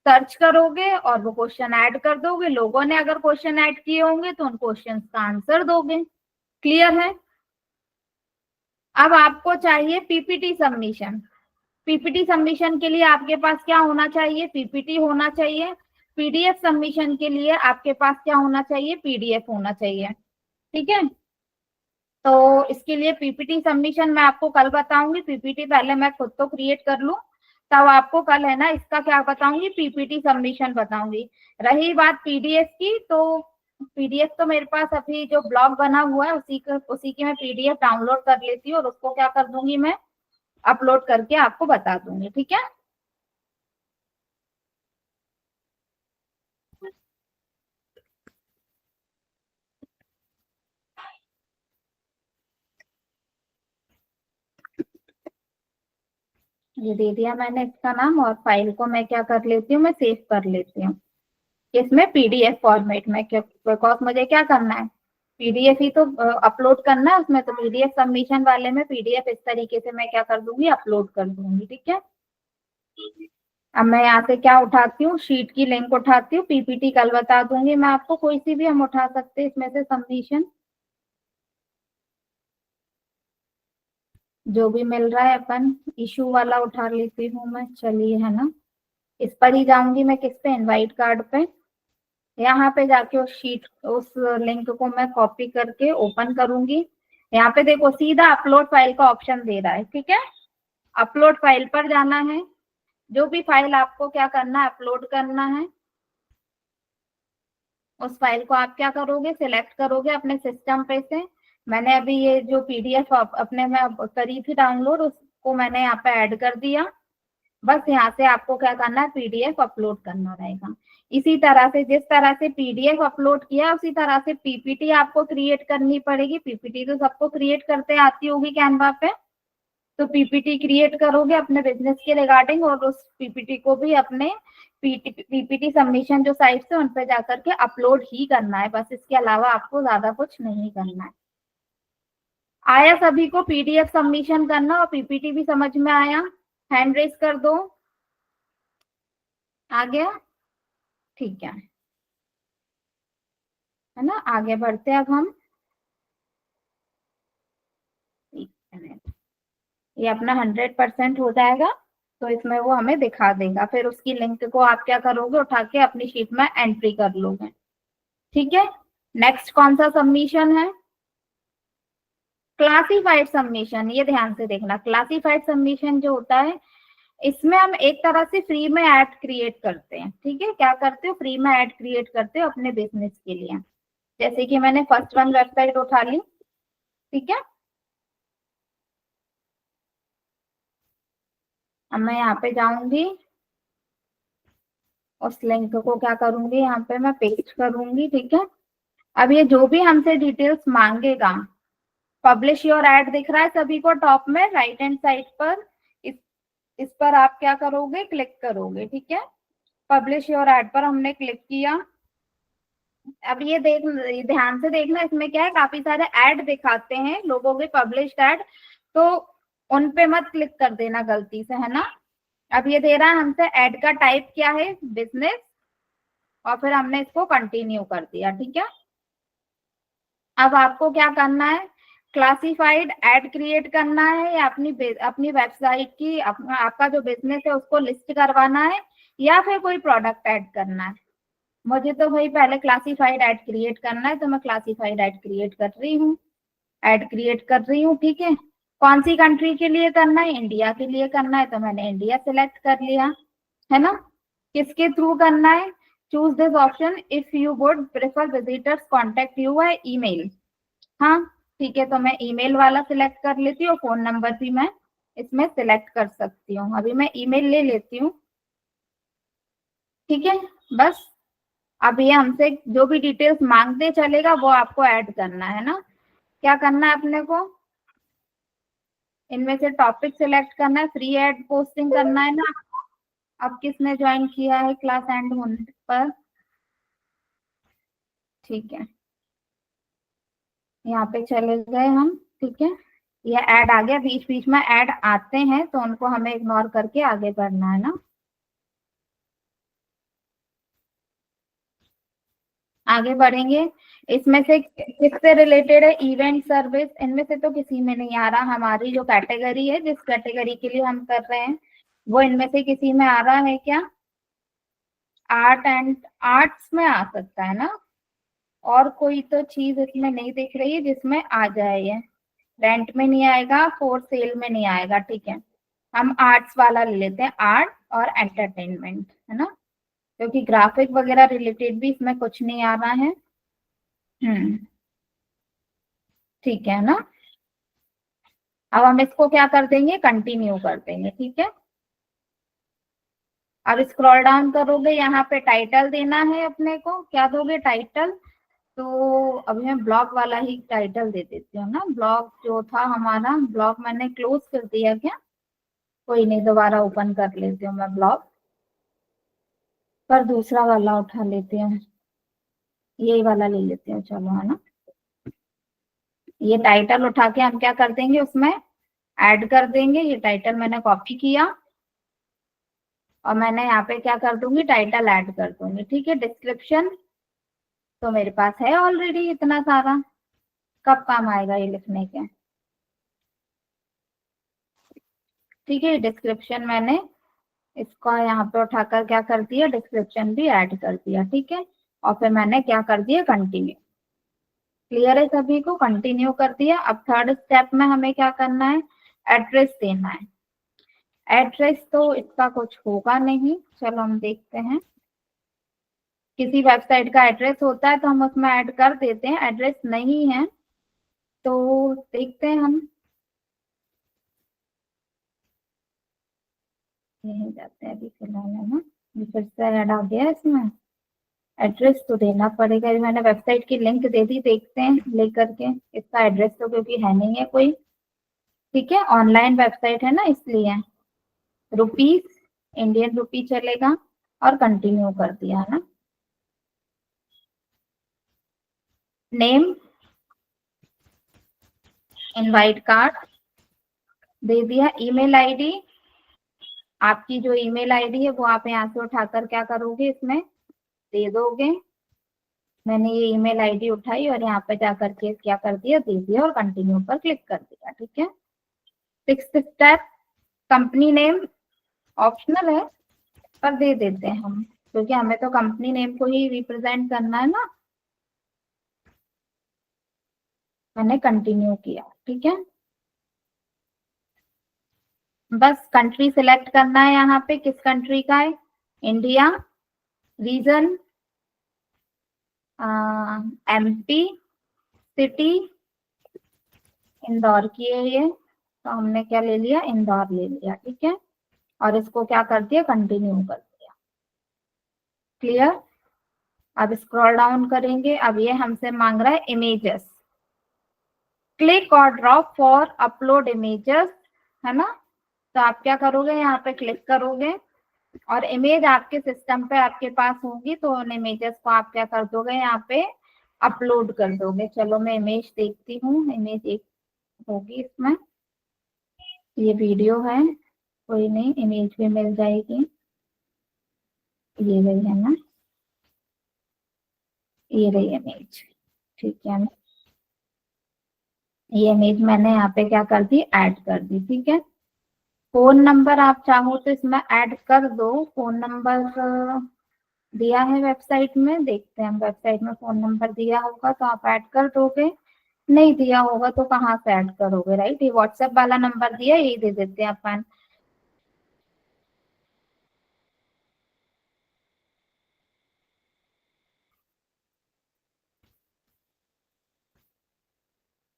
सर्च करोगे और वो क्वेश्चन ऐड कर दोगे। लोगों ने अगर क्वेश्चन ऐड किए होंगे तो उन क्वेश्चन का आंसर दोगे। क्लियर है। अब आपको चाहिए पीपीटी सबमिशन। पीपीटी सबमिशन के लिए आपके पास क्या होना चाहिए, पीपीटी होना चाहिए। पीडीएफ सबमिशन के लिए आपके पास क्या होना चाहिए, पीडीएफ होना चाहिए। ठीक है, तो इसके लिए पीपीटी सबमिशन मैं आपको कल बताऊंगी। पीपीटी पहले मैं खुद तो क्रिएट कर लूं, तब आपको कल है ना इसका क्या बताऊंगी, पीपीटी सबमिशन बताऊंगी। रही बात पीडीएफ की, तो पीडीएफ तो मेरे पास अभी जो ब्लॉग बना हुआ है उसी की मैं पीडीएफ डाउनलोड कर लेती हूँ और उसको क्या कर दूंगी, मैं अपलोड करके आपको बता दूंगी, ठीक है। ये दे दिया मैंने इसका नाम, और फाइल को मैं क्या कर लेती हूँ, मैं सेव कर लेती हूँ इसमें पीडीएफ फॉर्मेट में, बिकॉज मुझे क्या करना है, पीडीएफ ही तो अपलोड करना है उसमें, तो पीडीएफ सबमिशन वाले में पीडीएफ इस तरीके से मैं क्या कर दूंगी, अपलोड कर दूंगी, ठीक है। अब मैं यहाँ से क्या उठाती हूँ, शीट की लिंक उठाती हूँ, पीपीटी कल बता दूंगी मैं आपको, कोई सी भी हम उठा सकते हैं इसमें से सबमिशन, जो भी मिल रहा है। अपन इशू वाला उठा लेती हूँ मैं, चलिए है ना, इस पर ही जाऊंगी मैं, किस पे, इनवाइट कार्ड पे। यहाँ पे जाके उस लिंक को मैं कॉपी करके ओपन करूंगी। यहाँ पे देखो सीधा अपलोड फाइल का ऑप्शन दे रहा है, ठीक है। अपलोड फाइल पर जाना है, जो भी फाइल आपको क्या करना है, अपलोड करना है, उस फाइल को आप क्या करोगे, सिलेक्ट करोगे अपने सिस्टम पे से। मैंने अभी ये जो पीडीएफ अपने में करी थी डाउनलोड, उसको मैंने यहाँ पे ऐड कर दिया। बस यहाँ से आपको क्या करना है, पीडीएफ अपलोड करना रहेगा। इसी तरह से, जिस तरह से पीडीएफ अपलोड किया उसी तरह से पीपीटी आपको क्रिएट करनी पड़ेगी। पीपीटी तो सबको क्रिएट करते आती होगी कैनवा पे, तो पीपीटी क्रिएट करोगे अपने बिजनेस के रिगार्डिंग, और उस पीपीटी को भी अपने पीपीटी सबमिशन जो साइट से उन पे जाकर के अपलोड ही करना है, बस इसके अलावा आपको ज्यादा कुछ नहीं करना है। आया सभी को पीडीएफ सबमिशन करना और पीपीटी भी समझ में आया? हैंड रेस कर दो। आ गया? ठीक है ना, आगे बढ़ते अब हम। ये अपना 100% हो जाएगा तो इसमें वो हमें दिखा देगा, फिर उसकी लिंक को आप क्या करोगे, उठा के अपनी शीट में एंट्री कर लोगे, ठीक है। नेक्स्ट कौन सा सबमिशन है? Classified submission. ये ध्यान से देखना, क्लासिफाइड सबमिशन जो होता है, इसमें हम एक तरह से फ्री में ऐड क्रिएट करते हैं, ठीक है। क्या करते हो, फ्री में ऐड क्रिएट करते हो अपने बिजनेस के लिए। जैसे कि मैंने फर्स्ट वन वेबसाइट उठा ली, ठीक है। अब मैं यहाँ पे जाऊंगी, उस लिंक को क्या करूंगी, यहाँ पे मैं पेस्ट करूंगी, ठीक है। अब ये जो भी हमसे डिटेल्स मांगेगा, पब्लिश योर ऐड दिख रहा है सभी को टॉप में राइट हैंड साइड पर, इस पर आप क्या करोगे, क्लिक करोगे, ठीक है। पब्लिश योर ऐड पर हमने क्लिक किया। अब ये ध्यान से देखना, इसमें क्या है, काफी सारे ऐड दिखाते हैं लोगों के पब्लिश्ड ऐड, तो उन पे मत क्लिक कर देना गलती से, है ना। अब ये दे रहा है हमसे ऐड का टाइप क्या है, बिजनेस, और फिर हमने इसको कंटिन्यू कर दिया, ठीक है। अब आपको क्या करना है, क्लासिफाइड ऐड क्रिएट करना है, या अपनी वेबसाइट की आपका जो बिजनेस है उसको लिस्ट करवाना है, या फिर कोई प्रोडक्ट ऐड करना है। मुझे तो भाई पहले क्लासिफाइड ऐड क्रिएट करना है, तो मैं क्लासिफाइड ऐड क्रिएट कर रही हूँ, ठीक है। कौन सी कंट्री के लिए करना है, इंडिया के लिए करना है, तो मैंने इंडिया सिलेक्ट कर लिया, है ना। किसके थ्रू करना है, choose this option if you would prefer visitors contact you by email. हाँ ठीक है, तो मैं ईमेल वाला सिलेक्ट कर लेती हूँ, फोन नंबर भी मैं इसमें सिलेक्ट कर सकती हूँ। अभी मैं ईमेल ले लेती हूँ, ठीक है। बस अब ये हमसे जो भी डिटेल्स मांगते चलेगा वो आपको ऐड करना है ना। क्या करना है अपने को, इनमें से टॉपिक सिलेक्ट करना है, फ्री एड पोस्टिंग करना है ना। अब किसने ज्वाइन किया है क्लास एंड होने पर, ठीक है, यहाँ पे चले गए हम, ठीक है। ये ऐड आ गया, बीच बीच में ऐड आते हैं तो उनको हमें इग्नोर करके आगे बढ़ना है ना। आगे बढ़ेंगे, इसमें से किससे रिलेटेड है, इवेंट सर्विस, इनमें से तो किसी में नहीं आ रहा। हमारी जो कैटेगरी है, जिस कैटेगरी के लिए हम कर रहे हैं, वो इनमें से किसी में आ रहा है क्या, आर्ट एंड आर्ट्स में आ सकता है ना। और कोई तो चीज इसमें नहीं दिख रही है जिसमें आ जाए, ये रेंट में नहीं आएगा, फोर सेल में नहीं आएगा, ठीक है। हम आर्ट्स वाला ले लेते हैं, आर्ट और एंटरटेनमेंट, है ना, क्योंकि ग्राफिक वगैरह रिलेटेड भी इसमें कुछ नहीं आ रहा है। ठीक है ना। अब हम इसको क्या कर देंगे, कंटिन्यू कर देंगे, ठीक है। अब स्क्रॉल डाउन करोगे, यहाँ पे टाइटल देना है अपने को, क्या दोगे टाइटल, तो अभी मैं ब्लॉग वाला ही टाइटल दे देती हूँ ना, ब्लॉग जो था हमारा, ब्लॉग मैंने क्लोज कर दिया क्या, कोई नहीं, दोबारा ओपन कर लेती हूँ मैं ब्लॉग, पर दूसरा वाला उठा लेती हूँ, यही वाला ले लेती हूँ, चलो, है ना। ये टाइटल उठा के हम क्या कर देंगे, उसमें ऐड कर देंगे। ये टाइटल मैंने कॉपी किया और मैंने यहाँ पे क्या कर दूंगी, टाइटल ऐड कर दूंगी, ठीक है। डिस्क्रिप्शन तो मेरे पास है ऑलरेडी इतना सारा, कब काम आएगा ये लिखने के, ठीक है। डिस्क्रिप्शन मैंने इसका यहाँ पे उठाकर क्या कर दिया, डिस्क्रिप्शन भी ऐड कर दिया, ठीक है। और फिर मैंने क्या कर दिया, कंटिन्यू। क्लियर है सभी को, कंटिन्यू कर दिया। अब थर्ड स्टेप में हमें क्या करना है, एड्रेस देना है। एड्रेस तो इसका कुछ होगा नहीं, चलो हम देखते हैं। किसी वेबसाइट का एड्रेस होता है तो हम उसमें ऐड कर देते हैं, एड्रेस नहीं है तो देखते हैं हम, यहीं जाते हैं अभी फिलहाल, है ना। ये फिर से ऐड आ गया इसमें, एड्रेस तो देना पड़ेगा। अभी मैंने वेबसाइट की लिंक दे दी, देखते हैं लेकर के, इसका एड्रेस तो क्योंकि है नहीं है कोई, ठीक है। ऑनलाइन वेबसाइट है ना, इसलिए रुपीस, इंडियन रुपी चलेगा, और कंटिन्यू कर दिया, है ना। नेम, इनवाइट कार्ड दे दिया। ईमेल आईडी, आपकी जो ईमेल आईडी है वो आप यहाँ से उठाकर क्या करोगे, इसमें दे दोगे। मैंने ये ईमेल आईडी उठाई और यहाँ पे जा करके क्या कर दिया, दे दिया, और कंटिन्यू पर क्लिक कर दिया, ठीक है। Sixth step, company name optional है पर दे देते हैं हम, क्योंकि हमें तो कंपनी नेम को ही रिप्रेजेंट करना है ना। मैंने कंटिन्यू किया, ठीक है। बस कंट्री सिलेक्ट करना है, यहाँ पे किस कंट्री का है, India. Region MP, city Indore की है ये, तो हमने क्या ले लिया, इंदौर ले लिया, ठीक है। और इसको क्या कर दिया, कंटिन्यू कर दिया। क्लियर। अब स्क्रॉल डाउन करेंगे, अब ये हमसे मांग रहा है इमेजेस, क्लिक और ड्रॉप फॉर अपलोड इमेजेस, है ना। तो आप क्या करोगे, यहाँ पे क्लिक करोगे और इमेज आपके सिस्टम पे आपके पास होंगी, तो उन इमेजेस को आप क्या कर दोगे, यहाँ पे अपलोड कर दोगे। चलो मैं इमेज देखती हूँ, इमेज एक होगी इसमें, ये वीडियो है, कोई नहीं, इमेज भी मिल जाएगी, ये रही है ना, ये रही इमेज, ठीक है ना। ये इमेज मैंने यहाँ पे क्या कर दी, ऐड कर दी, ठीक है। फोन नंबर आप चाहो तो इसमें ऐड कर दो, फोन नंबर दिया है वेबसाइट में, देखते हैं हम वेबसाइट में फोन नंबर दिया होगा तो आप ऐड कर दोगे, नहीं दिया होगा तो कहाँ से ऐड करोगे, राइट। ये व्हाट्सएप वाला नंबर दिया, यही दे देते हैं अपन।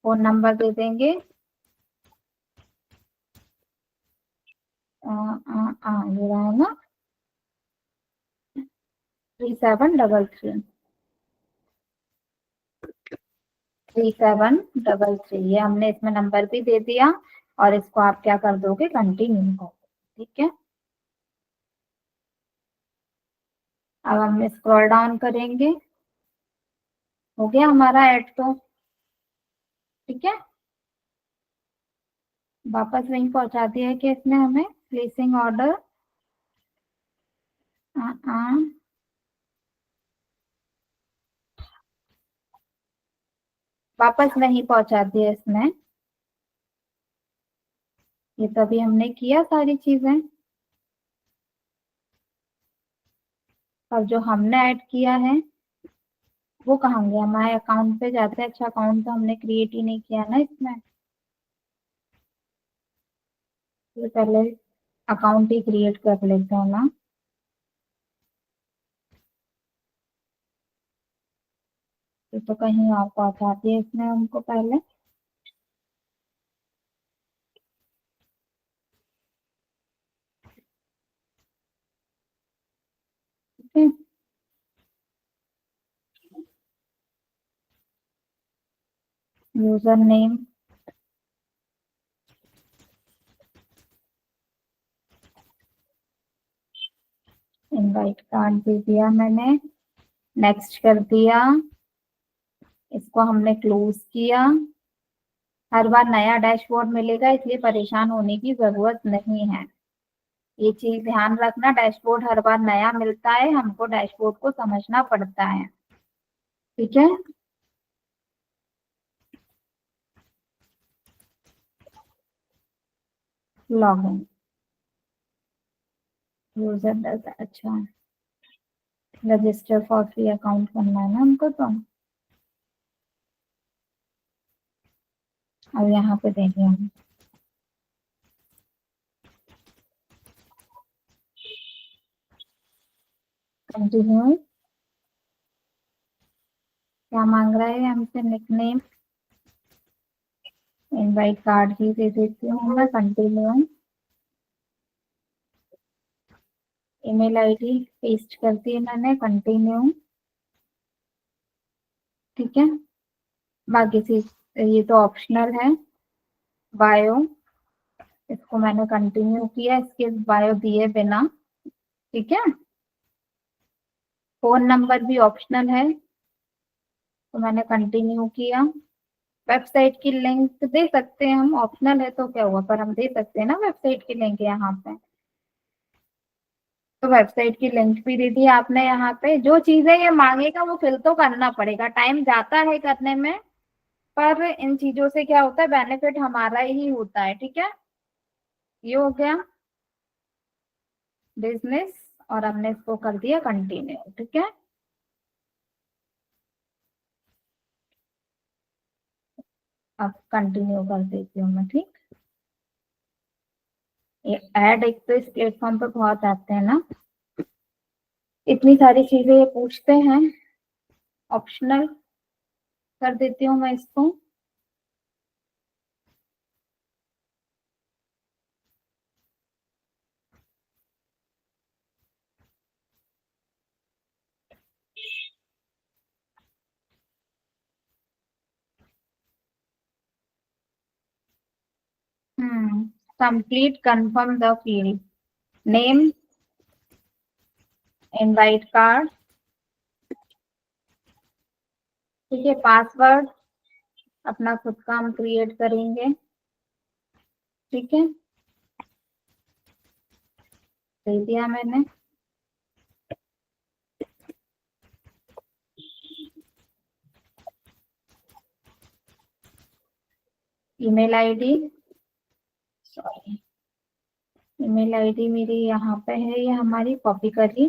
फोन नंबर दे देंगे, ये रहा है ना, 3733, ये हमने इसमें नंबर भी दे दिया, और इसको आप क्या कर दोगे, कंटिन्यू कर, ठीक है। अब हम स्क्रॉल डाउन करेंगे, हो गया हमारा ऐड तो, ठीक है। वापस वहीं पहुंचा दिया है कि इसने हमें, प्लेसिंग ऑर्डर, वापस नहीं पहुंचा दिया इसने, ये तभी हमने किया सारी चीजें। और जो हमने ऐड किया है वो कहाँ गया, हमारे अकाउंट पे जाते हैं। अच्छा, अकाउंट तो हमने क्रिएट ही नहीं किया ना इसमें, ये पहले अकाउंट ही क्रिएट कर लेते हैं ना। ये तो कहीं और बात आती है इसमें हमको पहले। यूजर नेम, इनवाइट कार्ड दे दिया मैंने, नेक्स्ट कर दिया, इसको हमने क्लोज किया। हर बार नया डैशबोर्ड मिलेगा इसलिए परेशान होने की जरूरत नहीं है। ये चीज ध्यान रखना, डैशबोर्ड हर बार नया मिलता है, हमको डैशबोर्ड को समझना पड़ता है। ठीक है, लॉगिन यूजर, अच्छा रजिस्टर फॉर फ्री अकाउंट करना है ना हमको, तो अब यहाँ पे देखिए हम कंटिन्यू, क्या मांग रहा है हमसे, निकनेम, इनवाइट कार्ड ही दे देती हूँ मैं, कंटिन्यू, ईमेल आईडी पेस्ट कर दी मैंने, कंटिन्यू। ठीक है, बाकी चीज ये तो ऑप्शनल है। बायो, इसको मैंने कंटिन्यू किया, इसके बायो दिए बिना। ठीक है, फोन नंबर भी ऑप्शनल है तो मैंने कंटिन्यू किया। वेबसाइट की लिंक दे सकते हैं हम, ऑप्शनल है तो क्या हुआ, पर हम दे सकते हैं ना वेबसाइट की लिंक यहाँ पे। तो वेबसाइट की लिंक भी दे दी आपने। यहाँ पे जो चीजें ये मांगेगा वो फिल तो करना पड़ेगा, टाइम जाता है करने में, पर इन चीजों से क्या होता है, बेनिफिट हमारा ही होता है। ठीक है, ये हो गया बिजनेस, और हमने इसको कर दिया कंटिन्यू। ठीक है, अब कंटिन्यू कर देती हूँ मैं। ठीक, ये ऐड एक तो इस प्लेटफॉर्म पे बहुत आते हैं ना, इतनी सारी चीजें ये पूछते हैं। ऑप्शनल कर देती हूँ मैं इसको। Complete confirm the field name, invite card. ठीक है, पासवर्ड अपना खुद का हम क्रिएट करेंगे। ठीक है, दे दिया मैंने। Email ID, sorry, email ID मेरी यहाँ पे है, ये हमारी कॉपी करी,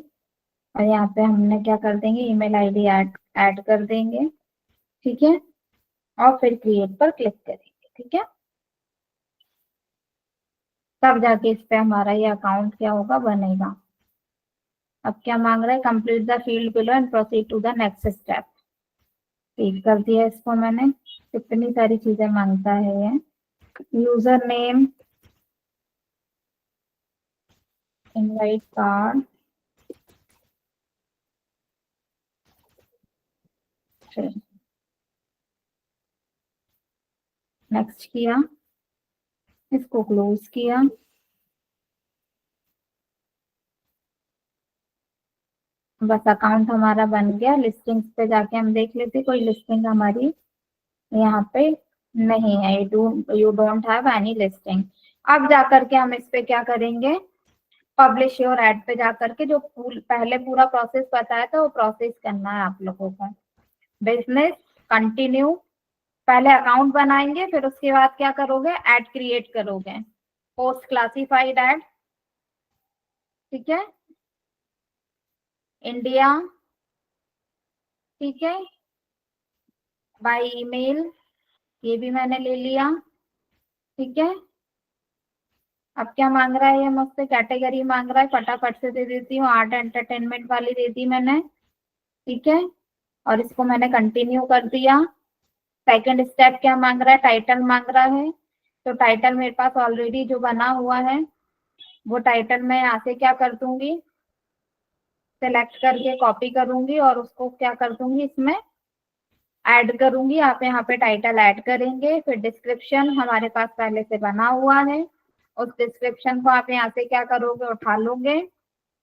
और यहाँ पे हमने क्या कर देंगे, ईमेल आईडी ऐड कर देंगे। ठीक है, और फिर क्रिएट पर क्लिक करेंगे। ठीक है, तब जाके इस पे हमारा ये अकाउंट क्या होगा, बनेगा। अब क्या मांग रहा है, complete the field below and proceed to the next step. ठीक कर दिया इसको मैंने। कितनी सारी चीजें मांगता है ये। User name, invite card, next किया, इसको क्लोज किया। बस अकाउंट हमारा बन गया। लिस्टिंग्स पे जाके हम देख लेते, कोई लिस्टिंग हमारी यहाँ पे नहीं है, you don't have any listing. अब जाकर के हम इस पे क्या करेंगे, पब्लिश योर एड पे जाकर के जो पहले पूरा प्रोसेस बताया था वो प्रोसेस करना है आप लोगों को। बिजनेस, कंटिन्यू, पहले अकाउंट बनाएंगे, फिर उसके बाद क्या करोगे, एड क्रिएट करोगे, पोस्ट क्लासिफाइड एड। ठीक है, इंडिया, ठीक है, बाय ईमेल, ये भी मैंने ले लिया। ठीक है, अब क्या मांग रहा है ये मुझसे, कैटेगरी मांग रहा है, फटाफट से दे देती हूँ, आर्ट एंटरटेनमेंट वाली दे दी मैंने, ठीक है, और इसको मैंने कंटिन्यू कर दिया। सेकंड स्टेप क्या मांग रहा है, टाइटल मांग रहा है, तो टाइटल मेरे पास ऑलरेडी जो बना हुआ है वो टाइटल मैं यहाँ से क्या कर दूंगी, सिलेक्ट करके कॉपी करूंगी और उसको क्या कर दूंगी, इसमें ऐड करूंगी। आप यहाँ पे टाइटल ऐड करेंगे, फिर डिस्क्रिप्शन हमारे पास पहले से बना हुआ है, उस डिस्क्रिप्शन को आप यहाँ से क्या करोगे, उठा लोगे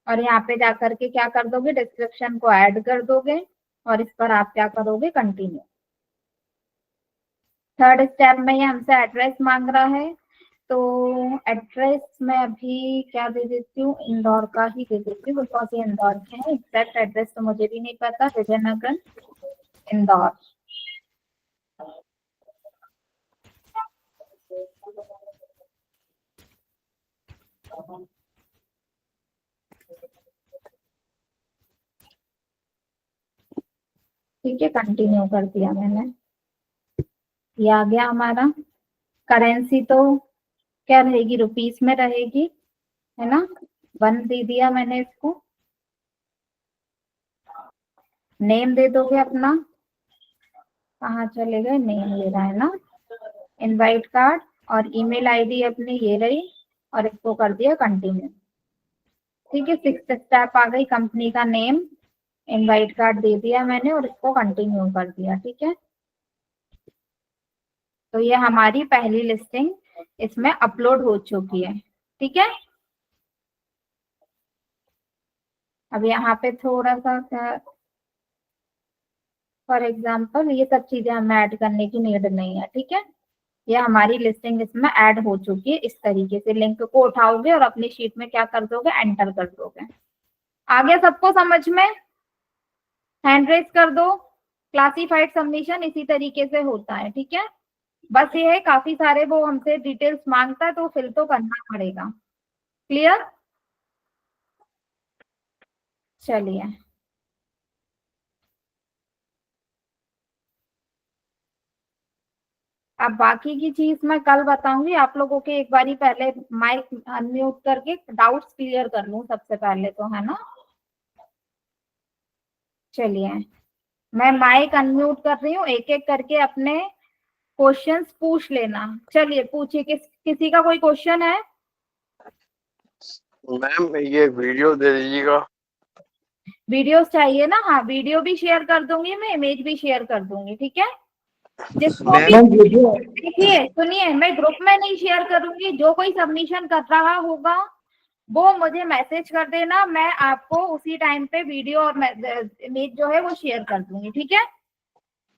और यहाँ पे जा करके क्या कर दोगे, डिस्क्रिप्शन को ऐड कर दोगे और इस पर आप क्या करोगे, कंटिन्यू। थर्ड स्टेप में ये हमसे एड्रेस मांग रहा है, तो एड्रेस मैं अभी क्या दे देती हूँ, इंदौर का ही दे देती हूँ, बिकॉज ये इंदौर के हैं। एग्जैक्ट एड्रेस तो मुझे भी नहीं पता, विजयनगर इंदौर। ठीक है, कंटिन्यू कर दिया मैंने, ये आ गया हमारा। करेंसी तो क्या रहेगी, रुपीस में रहेगी, है ना, 1 दे दिया मैंने इसको। नेम दे दोगे अपना, कहाँ चले गए, नेम ले रहा है ना, इनवाइट कार्ड, और ईमेल आईडी अपनी ये रही, और इसको कर दिया कंटिन्यू। ठीक है, 6th स्टेप आ गई, कंपनी का नेम, इनवाइट कार्ड दे दिया मैंने और इसको कंटिन्यू कर दिया। ठीक है, तो ये हमारी पहली लिस्टिंग इसमें अपलोड हो चुकी है। ठीक है, अब यहाँ पे थोड़ा सा फॉर एग्जाम्पल ये सब चीजें हमें ऐड करने की नीड नहीं है। ठीक है, ये हमारी लिस्टिंग इसमें ऐड हो चुकी है। इस तरीके से लिंक को उठाओगे और अपनी शीट में क्या कर दोगे, एंटर कर दोगे। आ गया सबको समझ में, हैंड रेज कर दो। क्लासिफाइड सबमिशन इसी तरीके से होता है। ठीक है, बस ये है काफी सारे वो हमसे डिटेल्स मांगता है तो फिल तो करना पड़ेगा। क्लियर, चलिए अब बाकी की चीज मैं कल बताऊंगी आप लोगों के। एक बारी पहले माइक अनम्यूट करके डाउट्स क्लियर कर लूं सबसे पहले तो, है ना। चलिए मैं माइक अनम्यूट कर रही हूँ, एक एक करके अपने क्वेश्चंस पूछ लेना। चलिए पूछिए, किसी का कोई क्वेश्चन है? मैम ये वीडियो दे दीजिएगा। वीडियोस चाहिए ना, हाँ वीडियो भी शेयर कर दूंगी मैं, इमेज भी शेयर कर दूंगी। ठीक है, जिसको भी देखिए सुनिए, मैं ग्रुप में नहीं शेयर करूंगी, जो कोई सबमिशन कर रहा होगा वो मुझे मैसेज कर देना, मैं आपको उसी टाइम पे वीडियो और इमेज जो है वो शेयर कर दूंगी। ठीक है,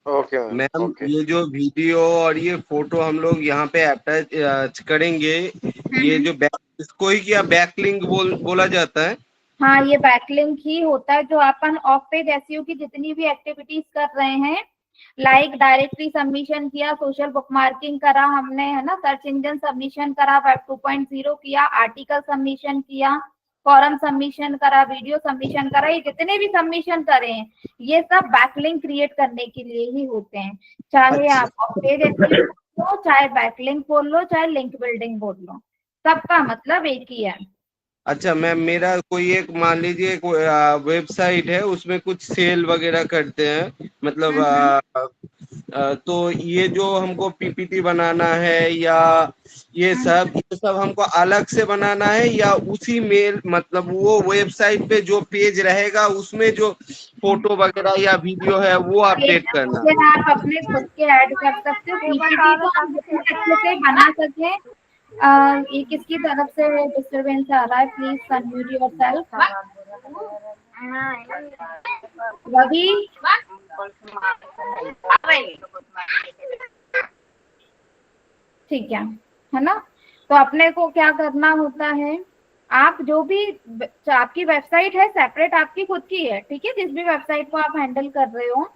ओके मैम, ओके। ये जो वीडियो और ये फोटो हम लोग यहाँ पे अटैच करेंगे, ये जो इसको ही क्या बैकलिंक बोला जाता है? हाँ ये बैकलिंक ही होता है। जो अपन ऑफ पेज एसईओ की जितनी भी एक्टिविटीज कर रहे हैं, लाइक डायरेक्टरी सबमिशन किया, सोशल बुकमार्किंग करा हमने, है ना, सर्च इंजन सबमिशन करा, वेब 2.0 किया, आर्टिकल सबमिशन किया, फॉरम सबमिशन करा, वीडियो सबमिशन करा, ये जितने भी सबमिशन करे हैं ये सब बैकलिंक क्रिएट करने के लिए ही होते हैं। चाहे आप ऑफ पेज एसईओ बोल लो, चाहे बैकलिंक बोल लो, चाहे लिंक बिल्डिंग बोल लो, सबका मतलब एक ही है। अच्छा मैम, मेरा कोई एक मान लीजिए एक वेबसाइट है, उसमें कुछ सेल वगैरह करते हैं, मतलब तो ये जो हमको पीपीटी बनाना है या ये सब हमको अलग से बनाना है, या उसी मेल मतलब वो वेबसाइट पे जो पेज रहेगा उसमें जो फोटो वगैरह या वीडियो है वो अपडेट करना? फिर आप अपने खुद के ऐड कर सकते हो पीपीटी को, हम जितने अच्छे से बना सके। ये किसकी तरफ से डिस्टरबेंस आ रहा है? Please unmute yourself. रवि, ठीक है ना। तो अपने को क्या करना होता है, आप जो भी आपकी वेबसाइट है सेपरेट आपकी खुद की है, ठीक है, जिस भी वेबसाइट को आप हैंडल कर रहे हो,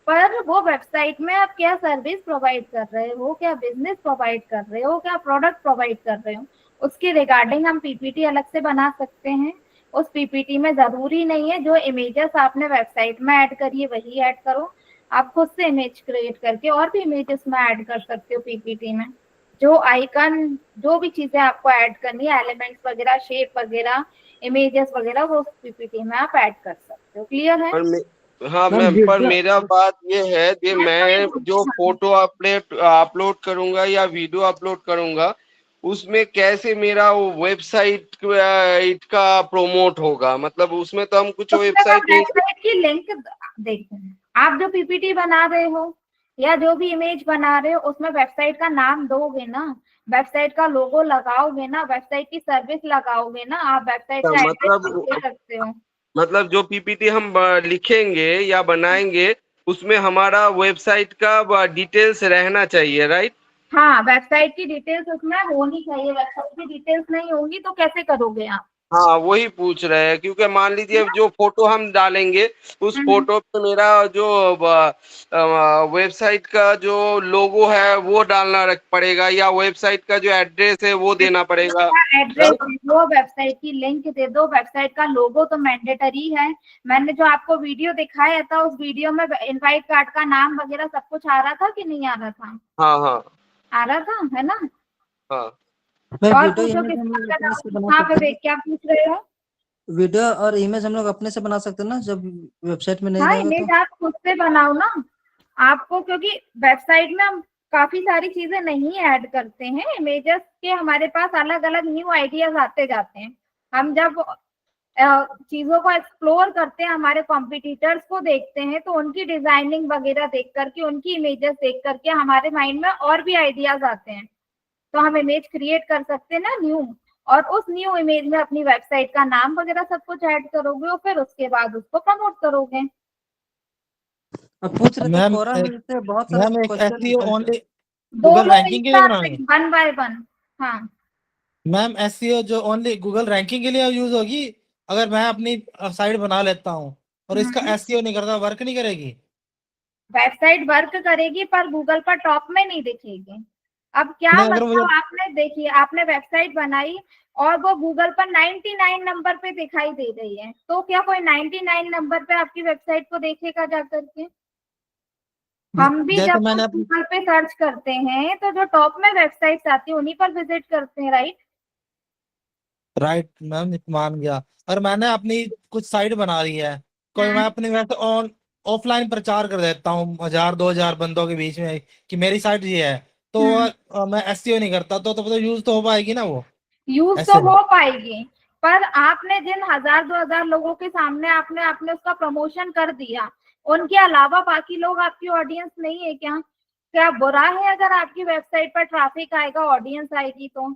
पर वो वेबसाइट में आप क्या सर्विस प्रोवाइड कर रहे हो, क्या बिजनेस प्रोवाइड कर रहे हो, क्या प्रोडक्ट प्रोवाइड कर रहे हो, उसके रिगार्डिंग हम पीपीटी अलग से बना सकते हैं। उस पीपीटी में जरूरी नहीं है जो इमेजेस आपने वेबसाइट में ऐड करिए वही ऐड करो, आप खुद से इमेज क्रिएट करके और भी इमेजेस में ऐड कर सकते हो पीपीटी में। जो आइकन, जो भी चीजें आपको ऐड करनी है, एलिमेंट्स वगैरह, शेप वगैरह, इमेजेस वगैरह, वो पीपीटी में आप ऐड कर सकते हो। क्लियर है? हाँ मैम मैम, पर वीडियो मेरा बात ये है कि मैं जो फोटो अपलोड करूंगा या वीडियो अपलोड करूंगा, उसमें कैसे मेरा वो वेबसाइट का प्रमोट होगा? मतलब उसमें तो हम कुछ उसमें आप वेबसाइट नहीं। वेबसाइट की लिंक देखते हैं। आप जो पीपीटी बना रहे हो या जो भी इमेज बना रहे हो, उसमें वेबसाइट का नाम दोगे ना, वेबसाइट का लोगो लगाओगे ना, वेबसाइट की सर्विस लगाओगे ना, आप वेबसाइट का एड्रेस दे सकते हो। मतलब जो पीपीटी हम लिखेंगे या बनाएंगे, उसमें हमारा वेबसाइट का डिटेल्स रहना चाहिए, राइट? हाँ, वेबसाइट की डिटेल्स उसमें होनी चाहिए। वेबसाइट की डिटेल्स नहीं होंगी तो कैसे करोगे आप? हाँ, वही पूछ रहे हैं, क्योंकि मान लीजिए जो फोटो हम डालेंगे, उस हम्म। फोटो पे मेरा जो वेबसाइट का जो लोगो है वो डालना रख पड़ेगा, या वेबसाइट का जो एड्रेस है वो देना पड़ेगा, एड्रेस राइट? दे दो, वेबसाइट की लिंक दे दो, वेबसाइट का लोगो तो मैंडेटरी है। मैंने जो आपको वीडियो दिखाया था, उस वीडियो में इनवाइट कार्ड का नाम वगैरह सब कुछ आ रहा था कि नहीं आ रहा था? हाँ हाँ आ रहा था, है ना? हाँ। मैं और वीडियो पूछो इमेज किसी हम का लोग अपने से बना हाँ सकते विवेक, क्या पूछ रहे हो? हैं, वीडियो और इमेज हम लोग अपने से बना सकते हैं ना, जब वेबसाइट में नहीं हाँ, रहेगा इमेज तो। आप खुद से बनाओ ना। आपको, क्योंकि वेबसाइट में हम काफी सारी चीजें नहीं ऐड करते हैं, इमेजेस के हमारे पास अलग अलग न्यू आइडियाज आते जाते हैं। हम जब चीजों को एक्सप्लोर करते हैं, हमारे कॉम्पिटिटर्स को देखते हैं, तो उनकी डिजाइनिंग वगैरह देख करके, उनकी इमेजेस देख करके हमारे माइंड में और भी आइडियाज आते हैं। तो हम इमेज क्रिएट कर सकते हैं ना न्यू, और उस न्यू इमेज में अपनी वेबसाइट का नाम वगैरह सब कुछ ऐड करोगे और फिर उसके बाद उसको प्रमोट करोगे। अब पूछ रहे थे मैम फोरम में, जैसे बहुत सारे मैम एक क्वेश्चन। एसईओ ओनली गूगल दोनों रैंकिंग के लिए हिसाब से बनाएंगे? 1 by 1। हाँ, मैम एसईओ जो ओनली गूगल रैंकिंग के लिए यूज होगी, अगर मैं अपनी साइट बना लेता हूँ और इसका एसईओ नहीं करता, वर्क नहीं करेगी? वेबसाइट वर्क करेगी पर गूगल पर टॉप में नहीं दिखेगी। अब क्या नहीं, अगर मुझे मतलब, आपने देखिए, आपने वेबसाइट बनाई और वो गूगल पर 99 नंबर पे दिखाई दे रही है, तो क्या कोई 99 नंबर पे आपकी वेबसाइट को देखेगा जा करके? हम भी जैसे जब मैंने कुछ गूगल पे सर्च करते हैं तो जो टॉप में वेबसाइट्स आती है उन्हीं पर विजिट करते हैं, राइट? राइट मैम, मान गया। और मैंने अपनी कुछ साइट बना रही है, कोई मैं अपनी वैसे ऑन ऑफलाइन प्रचार कर देता हूँ 1000-2000 बंदों के बीच में कि मेरी साइट ये है, तो मैं एसईओ नहीं करता, तो यूज तो हो पाएगी ना वो? यूज तो ऐसे हो पाएगी, पर आपने जिन 1000-2000 लोगों के सामने आपने आपने उसका प्रमोशन कर दिया, उनके अलावा बाकी लोग आपकी ऑडियंस नहीं है क्या? क्या बुरा है अगर आपकी वेबसाइट पर ट्रैफिक आएगा, ऑडियंस आएगी तो?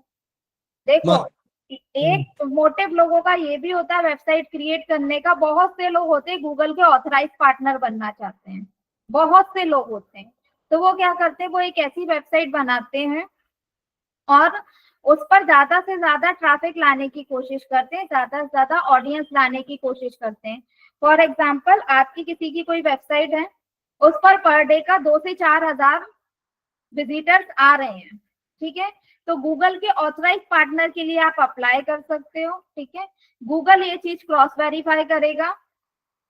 देखो, एक मोटिव लोगों का ये भी होता है वेबसाइट क्रिएट करने का। बहुत से लोग होते हैं गूगल के ऑथराइज पार्टनर बनना चाहते हैं, बहुत से लोग होते हैं। तो वो क्या करते हैं, वो एक ऐसी वेबसाइट बनाते हैं और उस पर ज्यादा से ज्यादा ट्रैफिक लाने की कोशिश करते हैं, ज्यादा से ज्यादा ऑडियंस लाने की कोशिश करते हैं। फॉर एग्जाम्पल, आपकी किसी की कोई वेबसाइट है, उस पर डे का 2 से 4 हजार विजिटर्स आ रहे हैं, ठीक है? तो गूगल के ऑथराइज पार्टनर के लिए आप अप्लाई कर सकते हो, ठीक है? गूगल ये चीज क्रॉस वेरीफाई करेगा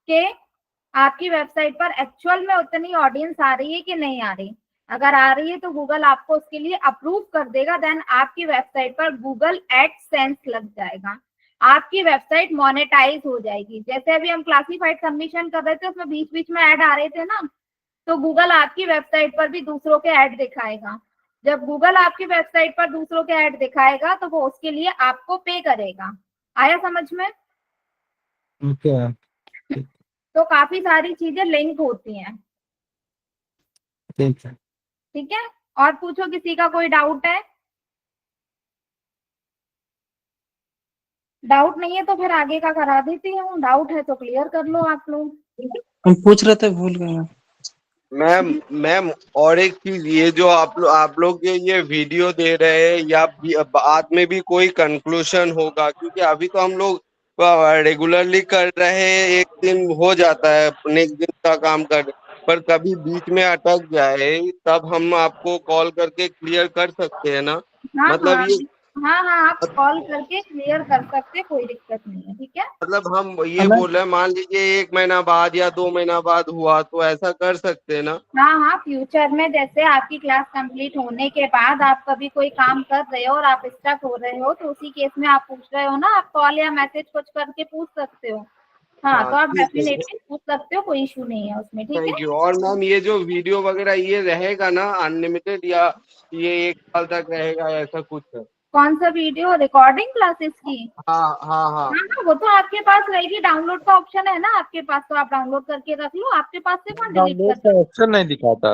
कि आपकी वेबसाइट पर एक्चुअल में उतनी ऑडियंस आ रही है कि नहीं आ रही। अगर आ रही है तो गूगल आपको उसके लिए अप्रूव कर देगा, देन आपकी वेबसाइट पर गूगल एडसेंस लग जाएगा, आपकी वेबसाइट मोनेटाइज हो जाएगी। जैसे अभी हम क्लासिफाइड सबमिशन कर रहे थे, उसमें बीच बीच में ऐड आ रहे थे ना, तो गूगल आपकी वेबसाइट पर भी दूसरों के ऐड दिखाएगा। जब गूगल आपकी वेबसाइट पर दूसरों के ऐड दिखाएगा तो वो उसके लिए आपको पे करेगा। आया समझ में? ओके। तो काफी सारी चीजें लिंक होती हैं, ठीक है। ठीक है? और पूछो, किसी का कोई डाउट है? डाउट नहीं है तो फिर आगे का करा देती हूँ, डाउट है तो क्लियर कर लो आप लोग। हम पूछ रहे थे, भूल गए मैम। मैम मैम, और एक चीज, ये जो आप लोग ये वीडियो दे रहे हैं, या बाद में भी कोई कंक्लूजन होगा? क्योंकि अभी तो हम लोग रेगुलरली कर रहे हैं, एक दिन हो जाता है नेक्स्ट दिन का काम कर, पर कभी बीच में अटक जाए तब हम आपको कॉल करके क्लियर कर सकते हैं ना? हाँ मतलब हाँ, ये हाँ हाँ, आप कॉल करके क्लियर कर सकते हैं, कोई दिक्कत नहीं है, ठीक है। मतलब हम ये हमें बोल रहे हैं, मान लीजिए 1 महीना बाद या 2 महीना बाद हुआ तो ऐसा कर सकते हैं ना? हाँ हाँ, फ्यूचर में जैसे आपकी क्लास कंप्लीट होने के बाद आप कभी कोई काम कर रहे हो और आप स्टक हो रहे हो, तो उसी केस में आप पूछ रहे हो ना, आप कॉल या मैसेज कुछ करके पूछ सकते हो। हाँ, तो आप ठीक है, डेफिनेटली पूछ सकते हो, कोई इशू नहीं है उसमें, ठीक है। Thank you. और मैम ये जो वीडियो वगैरह ये रहेगा ना अनलिमिटेड, या ये 1 साल तक रहेगा, ऐसा कुछ है? कौन सा वीडियो? रिकॉर्डिंग क्लासेस की? हाँ हाँ हाँ। हाँ हाँ, वो तो आपके पास रहेगी, डाउनलोड का ऑप्शन है ना आपके पास, तो आप डाउनलोड करके रख लो, आपके पास से कौन डिलीट कर डाउनलोड सकता का है? ऑप्शन नहीं दिखाता।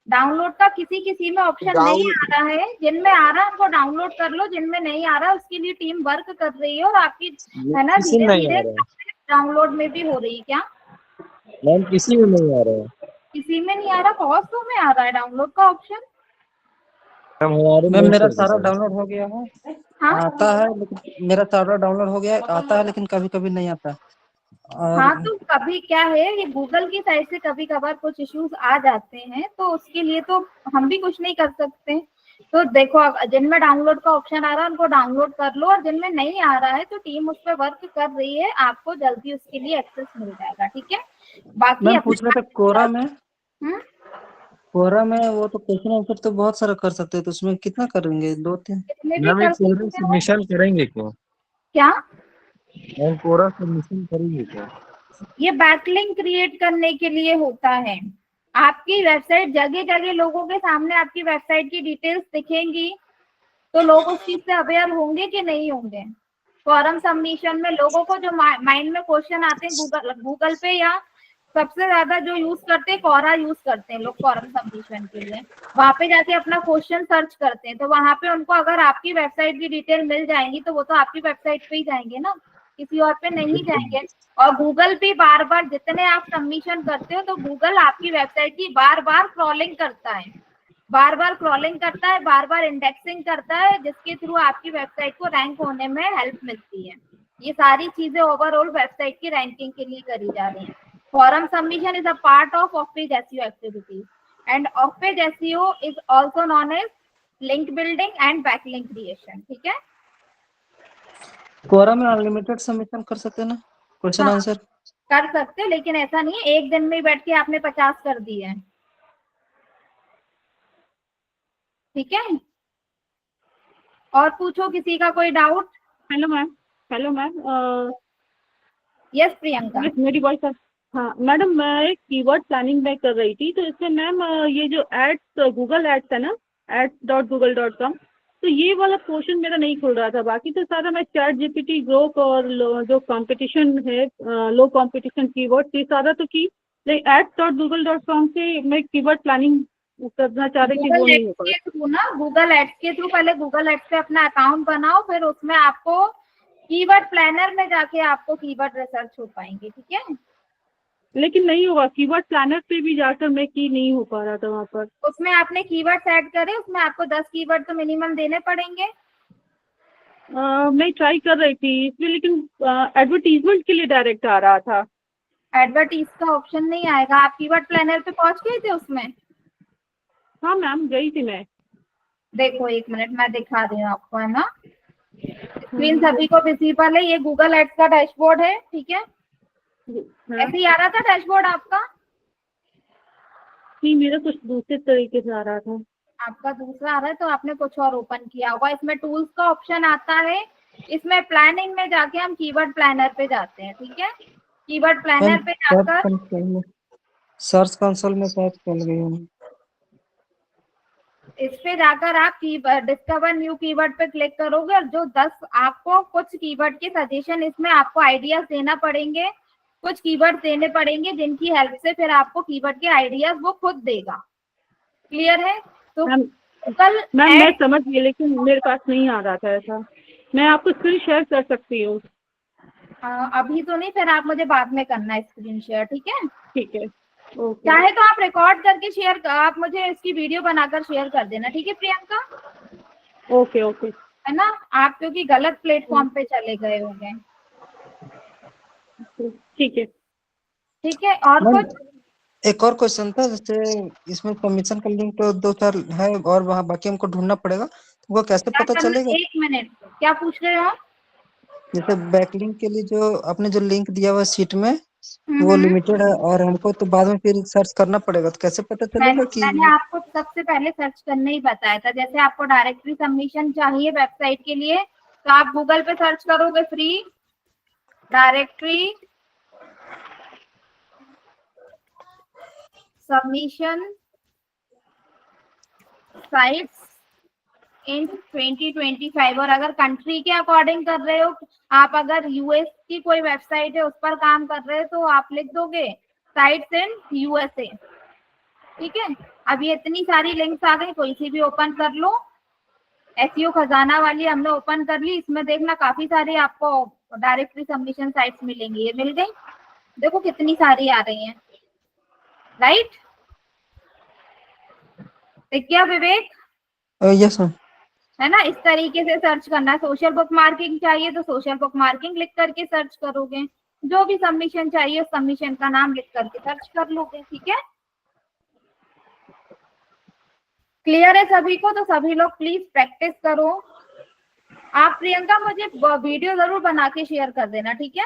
डाउनलोड का किसी किसी में ऑप्शन नहीं डाउन आ रहा है, जिनमें आ रहा है उनको डाउनलोड कर लो, जिनमें नहीं आ रहा है उसके लिए टीम वर्क कर रही है, और आपकी है ना किसी में धीरे नहीं आ धीरे रहा है डाउनलोड में भी हो रही है। क्या? मैम, किसी में नहीं आ रहा है किसी में नहीं आ रहा? बहुत सौ में आ रहा है डाउनलोड का ऑप्शन। मैम, हमारे मैम नहीं मेरा चल सारा रहा है। डाउनलोड हो गया है, हाँ आता है लेकिन मेरा सारा डाउनलोड हो गया है, आता है लेकिन कभी कभी नहीं आता। और हाँ, तो कभी क्या है, ये गूगल की साइड से कभी कभार कुछ इश्यूज आ जाते हैं, तो उसके लिए तो हम भी कुछ नहीं कर सकते। तो देखो, जिनमें डाउनलोड का ऑप्शन आ रहा है उनको डाउनलोड कर लो, और जिनमें नहीं आ रहा है तो टीम उस पर वर्क कर रही है, आपको जल्दी उसके लिए एक्सेस मिल जाएगा, ठीक है। बाकी मैम अपने पूछ रहे थे कोरा में, हम्म, वो तो क्वेश्चन आंसर तो बहुत सारा कर सकते हैं, तो उसमें कितना करेंगे? 2-3? जितने भी मैम, कर एक कोरा सकते हो। सबमिशन करेंगे क्या? क्या? मैम, कोरा सबमिशन करेंगे क्या? ये बैकलिंक क्रिएट करने के लिए होता है। आपकी वेबसाइट जगह जगह लोगों के सामने आपकी वेबसाइट की डिटेल्स दिखेंगी, तो लोग उस चीज से अवेयर होंगे कि नहीं होंगे। फॉरम सबमिशन में लोगों को जो माइंड में क्वेश्चन आते हैं, गूगल पे या सबसे ज्यादा जो यूज करते हैं, कोरा यूज करते हैं लोग फॉरम सबमिशन के लिए। वहां पे जाके अपना क्वेश्चन सर्च करते हैं, तो वहां पे उनको अगर आपकी वेबसाइट की डिटेल मिल जाएंगी, तो वो तो आपकी वेबसाइट पे ही जाएंगे ना, किसी और पे नहीं जाएंगे। और गूगल भी बार बार जितने आप सबमिशन करते हो, तो गूगल आपकी वेबसाइट की बार बार क्रॉलिंग करता है, बार बार क्रॉलिंग करता है, बार बार इंडेक्सिंग करता है, जिसके थ्रू आपकी वेबसाइट को रैंक होने में हेल्प मिलती है। ये सारी चीजें ओवरऑल वेबसाइट की रैंकिंग के लिए करी जा रही है। Forum submission is a part of off-page SEO activities, and off-page SEO is also known as link building and backlink creation, ठीक है। कोरा में अनलिमिटेड सबमिशन कर सकते हैं ना, क्वेश्चन हाँ, आंसर? कर सकते हो, लेकिन ऐसा नहीं है एक दिन में बैठ के आपने 50 कर दिए हैं, ठीक है। और पूछो किसी का कोई doubt. Hello ma'am. Hello ma'am. Yes Priyanka. मेरी वॉइस? हाँ मैडम, मैं एक कीवर्ड प्लानिंग में कर रही थी, तो इसमें मैम ये जो एड्स, गूगल एड्स है ना, ads.google.com, तो ये वाला पोर्शन मेरा नहीं खुल रहा था। बाकी तो सारा मैं चैट जीपीटी, ग्रोक और जो कंपटीशन है, लो कंपटीशन कीवर्ड, ये सारा तो की, लेकिन ads.google.com से मैं कीवर्ड प्लानिंग करना चाह रही थी, वो गूगल नहीं हो एड्स पा के थ्रू ना, गूगल एड्स के थ्रू पहले गूगल एड्स पे अपना अकाउंट बनाओ, फिर उसमें आपको कीवर्ड प्लानर में जाके आपको कीवर्ड रिसर्च हो पाएंगे, ठीक है। लेकिन नहीं होगा, कीवर्ड प्लानर पे भी जाकर मैं की नहीं हो पा रहा था वहाँ पर। उसमें आपने कीवर्ड ऐड करे, उसमें आपको 10 कीवर्ड तो मिनिमम देने पड़ेंगे। मैं ट्राई कर रही थी इसमें, लेकिन एडवर्टीजमेंट के लिए डायरेक्ट आ रहा था। एडवर्टीज का ऑप्शन नहीं आएगा। आप कीवर्ड प्लानर पे पहुंच गए थे उसमें? हाँ मैम, गई थी मैं। देखो एक मिनट, मैं दिखा रही हूँ आपको, है ना। स्क्रीन सभी को विजिबल है, ये गूगल एड्स का डैशबोर्ड है, ठीक है। ऐसे ही आ रहा था डैशबोर्ड आपका? नहीं, मेरा कुछ दूसरे तरीके से आ रहा था। आपका दूसरा आ रहा है, तो आपने कुछ और ओपन किया होगा। इसमें टूल्स का ऑप्शन आता है, इसमें प्लानिंग में जाके हम कीवर्ड प्लानर पे जाते हैं, ठीक है। कीवर्ड प्लानर पे जाकर सर्च कंसोल में सर्च कर गई हूँ। इस पे जाकर आप डिस्कवर न्यू कीवर्ड पे क्लिक करोगे, और जो 10 आपको कुछ कीवर्ड के सजेशन, इसमें आपको आइडियाज देना पड़ेंगे, कुछ कीवर्ड देने पड़ेंगे, जिनकी हेल्प से फिर आपको कीवर्ड के आइडियाज वो खुद देगा। क्लियर है? तो मैम मैं समझ गई, लेकिन मेरे पास नहीं आ रहा था ऐसा। मैं आपको स्क्रीन शेयर कर सकती हूँ। अभी तो नहीं, फिर आप मुझे बाद में करना है स्क्रीन शेयर, ठीक है। ठीक है, ओके। चाहे तो आप रिकॉर्ड करके शेयर, आप मुझे इसकी वीडियो बनाकर शेयर कर देना, ठीक है प्रियंका। ओके ओके, है ना। आप क्योंकि गलत प्लेटफॉर्म पे चले गए होंगे। ठीक है। ठीक है, और कुछ? एक और क्वेश्चन था, जैसे इसमें कमीशन का लिंक तो 2-4 है और वहाँ बाकी हमको ढूंढना पड़ेगा, तो वो कैसे क्या पता करना, चलेगा? 1 मिनट, क्या पूछ रहे हो आप? जैसे बैकलिंक के लिए जो आपने जो लिंक दिया हुआ शीट में, वो हम्म। लिमिटेड है और हमको तो बाद में फिर सर्च करना पड़ेगा, तो कैसे पता चलेगा कि मैंने आपको सबसे पहले सर्च करने ही बताया था। जैसे आपको डायरेक्टरी सबमिशन चाहिए वेबसाइट के लिए, तो आप गूगल पे सर्च करोगे free directory submission sites in 2025, और अगर कंट्री के अकॉर्डिंग कर रहे हो, आप अगर यूएस की कोई वेबसाइट है उस पर काम कर रहे हो तो आप लिख दोगे साइट्स इन यूएसए। ठीक है, अब ये इतनी सारी लिंक्स आ गई, कोई सी भी ओपन कर लो। एसईओ खजाना वाली हमने ओपन कर ली, इसमें देखना काफी सारी आपको डायरेक्टरी सबमिशन साइट्स मिलेंगी। ये मिल गई, देखो कितनी सारी आ रही हैं, राइट? ठीक है विवेक, यस मैम। है ना? इस तरीके से सर्च करना है। सोशल बुक मार्किंग चाहिए तो सोशल बुक मार्किंग लिख करके सर्च करोगे, जो भी सबमिशन चाहिए उस सबमिशन का नाम लिख करके सर्च कर लोगे। ठीक है, क्लियर है सभी को? तो सभी लोग प्लीज प्रैक्टिस करो। आप प्रियंका मुझे वीडियो जरूर बना के शेयर कर देना, ठीक है?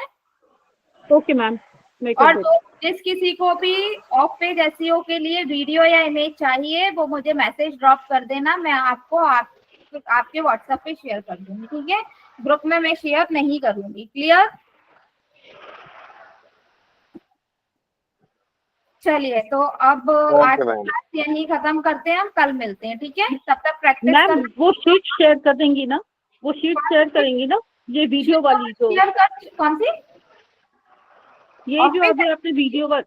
ओके मैम, मैं कर और देती जिस किसी को भी ऑफ पेज एसईओ के लिए वीडियो या इमेज चाहिए वो मुझे मैसेज ड्रॉप कर देना, मैं आपको आपके व्हाट्सएप पे शेयर कर दूंगी। ठीक है, ग्रुप में मैं शेयर नहीं करूंगी। क्लियर? चलिए, तो अब आज ओके मैम। क्लास यही खत्म करते हैं, हम कल मिलते हैं। ठीक है, तब तक प्रैक्टिस मैम, करना। वो शीट शेयर कर देंगी ना? वो शीट शेयर करेंगी ना, ये वीडियो वाली जो, शेयर कर, कौन सी? ये ऑफ जो पेज? अभी आपने वीडियो वाली,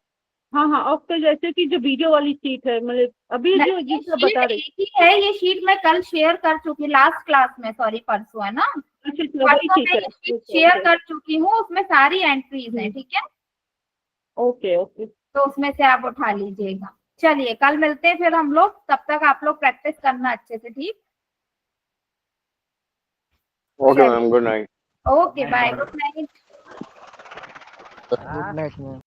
हाँ हाँ, ऑफ पे जैसे कि जो वीडियो वाली शीट है, मतलब अभी जो ये जिसका शीट बता रही। एक ही है, ये शीट मैं कल शेयर कर चुकी, लास्ट क्लास में, सॉरी परसों, है ना? अच्छा अच्छा, वही परसों ठीक मैं है। ये शीट शेयर कर चुकी हूँ, उसमें सारी एंट्रीज हैं। ठीक है, ओके ओके। तो उसमें से आप उठा लीजिएगा। चलिए, कल मिलते हैं फिर हम लोग, तब तक आप लोग प्रैक्टिस करना अच्छे से। ठीक, okay ma'am, good night. Okay bye, good night. Good night ma'am.